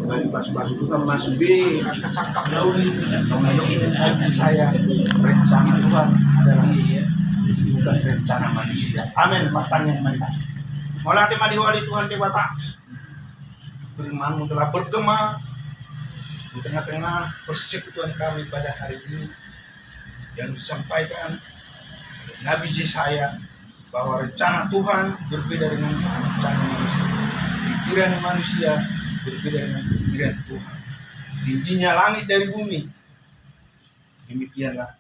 dari pas-pas itu kan masuk B kesakap dauni saya rencana Tuhan adalah bukan rencana manusia. Amin. Patangnya mereka mulai madi wali Tuhan dewata firman-Mu telah bergema di tengah-tengah persekutuan kami pada hari ini yang disampaikan oleh Nabi Yesaya bahwa rencana Tuhan berbeda dengan rencana manusia. Pikiran manusia berbeda dengan pikiran Tuhan. Tingginya langit dari bumi. Demikianlah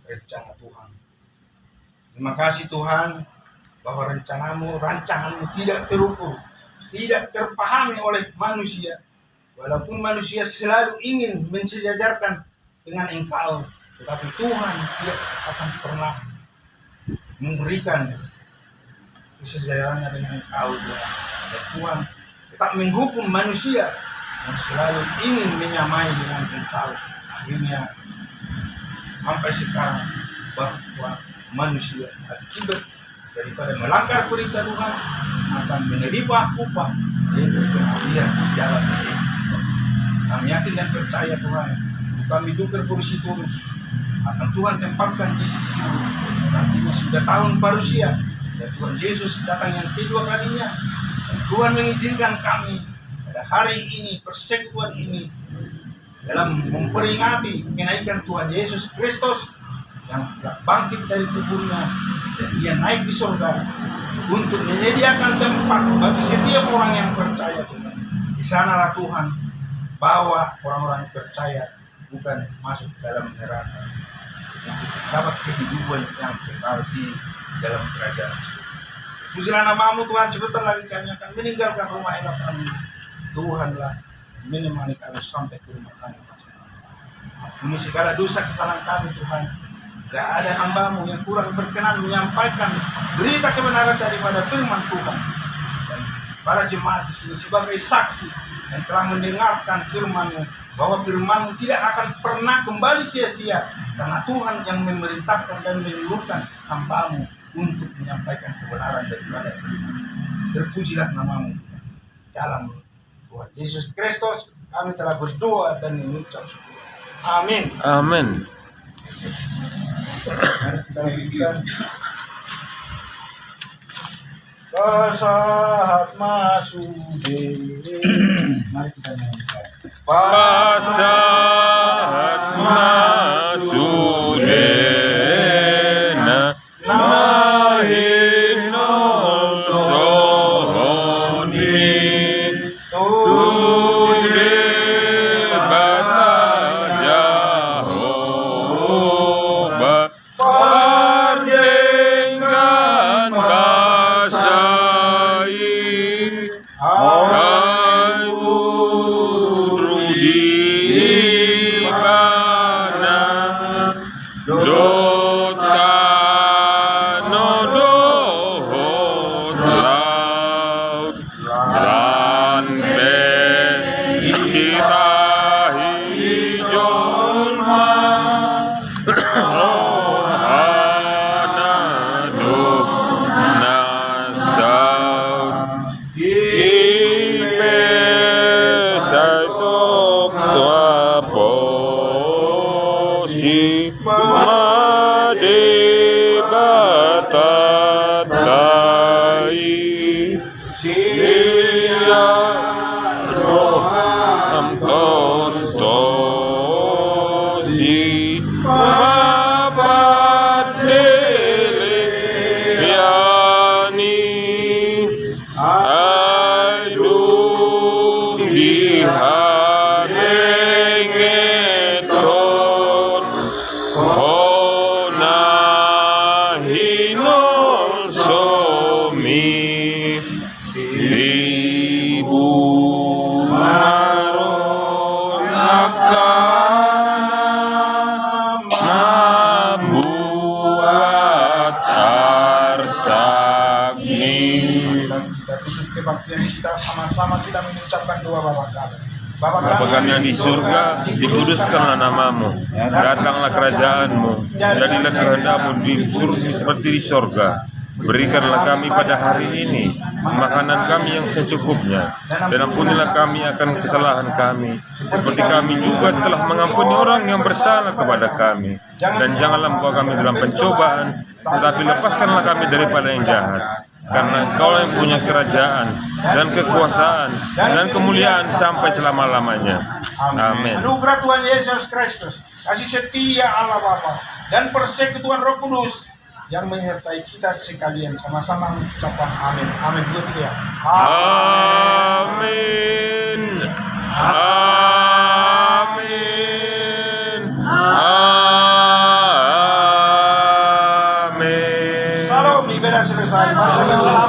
rencana Tuhan. Terima kasih Tuhan bahwa rancanganmu tidak terukur, tidak terpahami oleh manusia. Walaupun manusia selalu ingin mensejajarkan dengan Engkau, tetapi Tuhan tidak akan pernah memberikan kesejajarannya dengan Engkau, Tuhan. Dan Tuhan tetap menghukum manusia yang selalu ingin menyamai dengan Engkau. Akhirnya sampai sekarang bahwa manusia akibat daripada melanggar perintah Tuhan akan menerima upah, yaitu kematian di dalam hidup. Kami yakin dan percaya Tuhan, kami duker kursi terus akan Tuhan tempatkan di sisi-Mu. Nantinya sudah tahun parusia dan Tuhan Yesus datang yang kedua kalinya. Dan Tuhan mengizinkan kami pada hari ini, persekutuan ini, dalam memperingati kenaikan Tuhan Yesus Kristus yang telah bangkit dari kuburnya dan Dia naik di surga untuk menyediakan tempat bagi setiap orang yang percaya Tuhan. Di sanalah Tuhan bawa orang-orang yang percaya bukan masuk dalam neraka, dapat kehidupan yang kekal di dalam kerajaan. Pujilah nama-Mu Tuhan, sebentar lagi kami akan meninggalkan rumah enak kami. Tuhanlah menemani kami sampai ke rumah kami. Ini segala dosa kesalahan kami Tuhan. Gak ada hamba-Mu yang kurang berkenan menyampaikan berita kebenaran daripada firman Tuhan. Dan para jemaat di sini sebagai saksi yang telah mendengarkan firman-Mu, bahwa firman-Mu tidak akan pernah kembali sia-sia, karena Tuhan yang memerintahkan dan menyuruhkan hamba-Mu untuk menyampaikan kebenaran daripada firman. Terpujilah nama-Mu dalam Tuhan Yesus Kristus kami telah berdoa dan mengucap syukur. Amin. Amin. Mari kita lanjutkan. Pasahat masude. Mari kita nyanyikan. Pasahat masudena nahino sohoni tude bata Jehovah pardengkan basai kai urudi ibana dota no dohot laut lan be kita hijau Saitok tua posi made batatai sia roham tostosi mabadele yani Dihanengeton Honahinon somi Tibu maronakana Mabuat arsakni. Kita tutup kebaktian kita sama-sama kita mengucapkan doa Bapa kami. Bapa kami yang di surga, dikuduskanlah namamu, datanglah kerajaanmu, jadilah kehendakmu di surga seperti di sorga. Berikanlah kami pada hari ini makanan kami yang secukupnya, dan ampunilah kami akan kesalahan kami, seperti kami juga telah mengampuni orang yang bersalah kepada kami. Dan janganlah membawa kami dalam pencobaan, tetapi lepaskanlah kami daripada yang jahat. Karena Engkau yang punya kerajaan dan kekuasaan dan kemuliaan sampai selama-lamanya. Amin. Anugerah Tuhan Yesus Kristus, kasih setia Allah Bapa, dan persekutuan Roh Kudus yang menyertai kita sekalian, sama-sama mengucapkan amin. Amin. 2, 3. Amin. Amin. Amin. Salam, ibadah selesai. Mari kita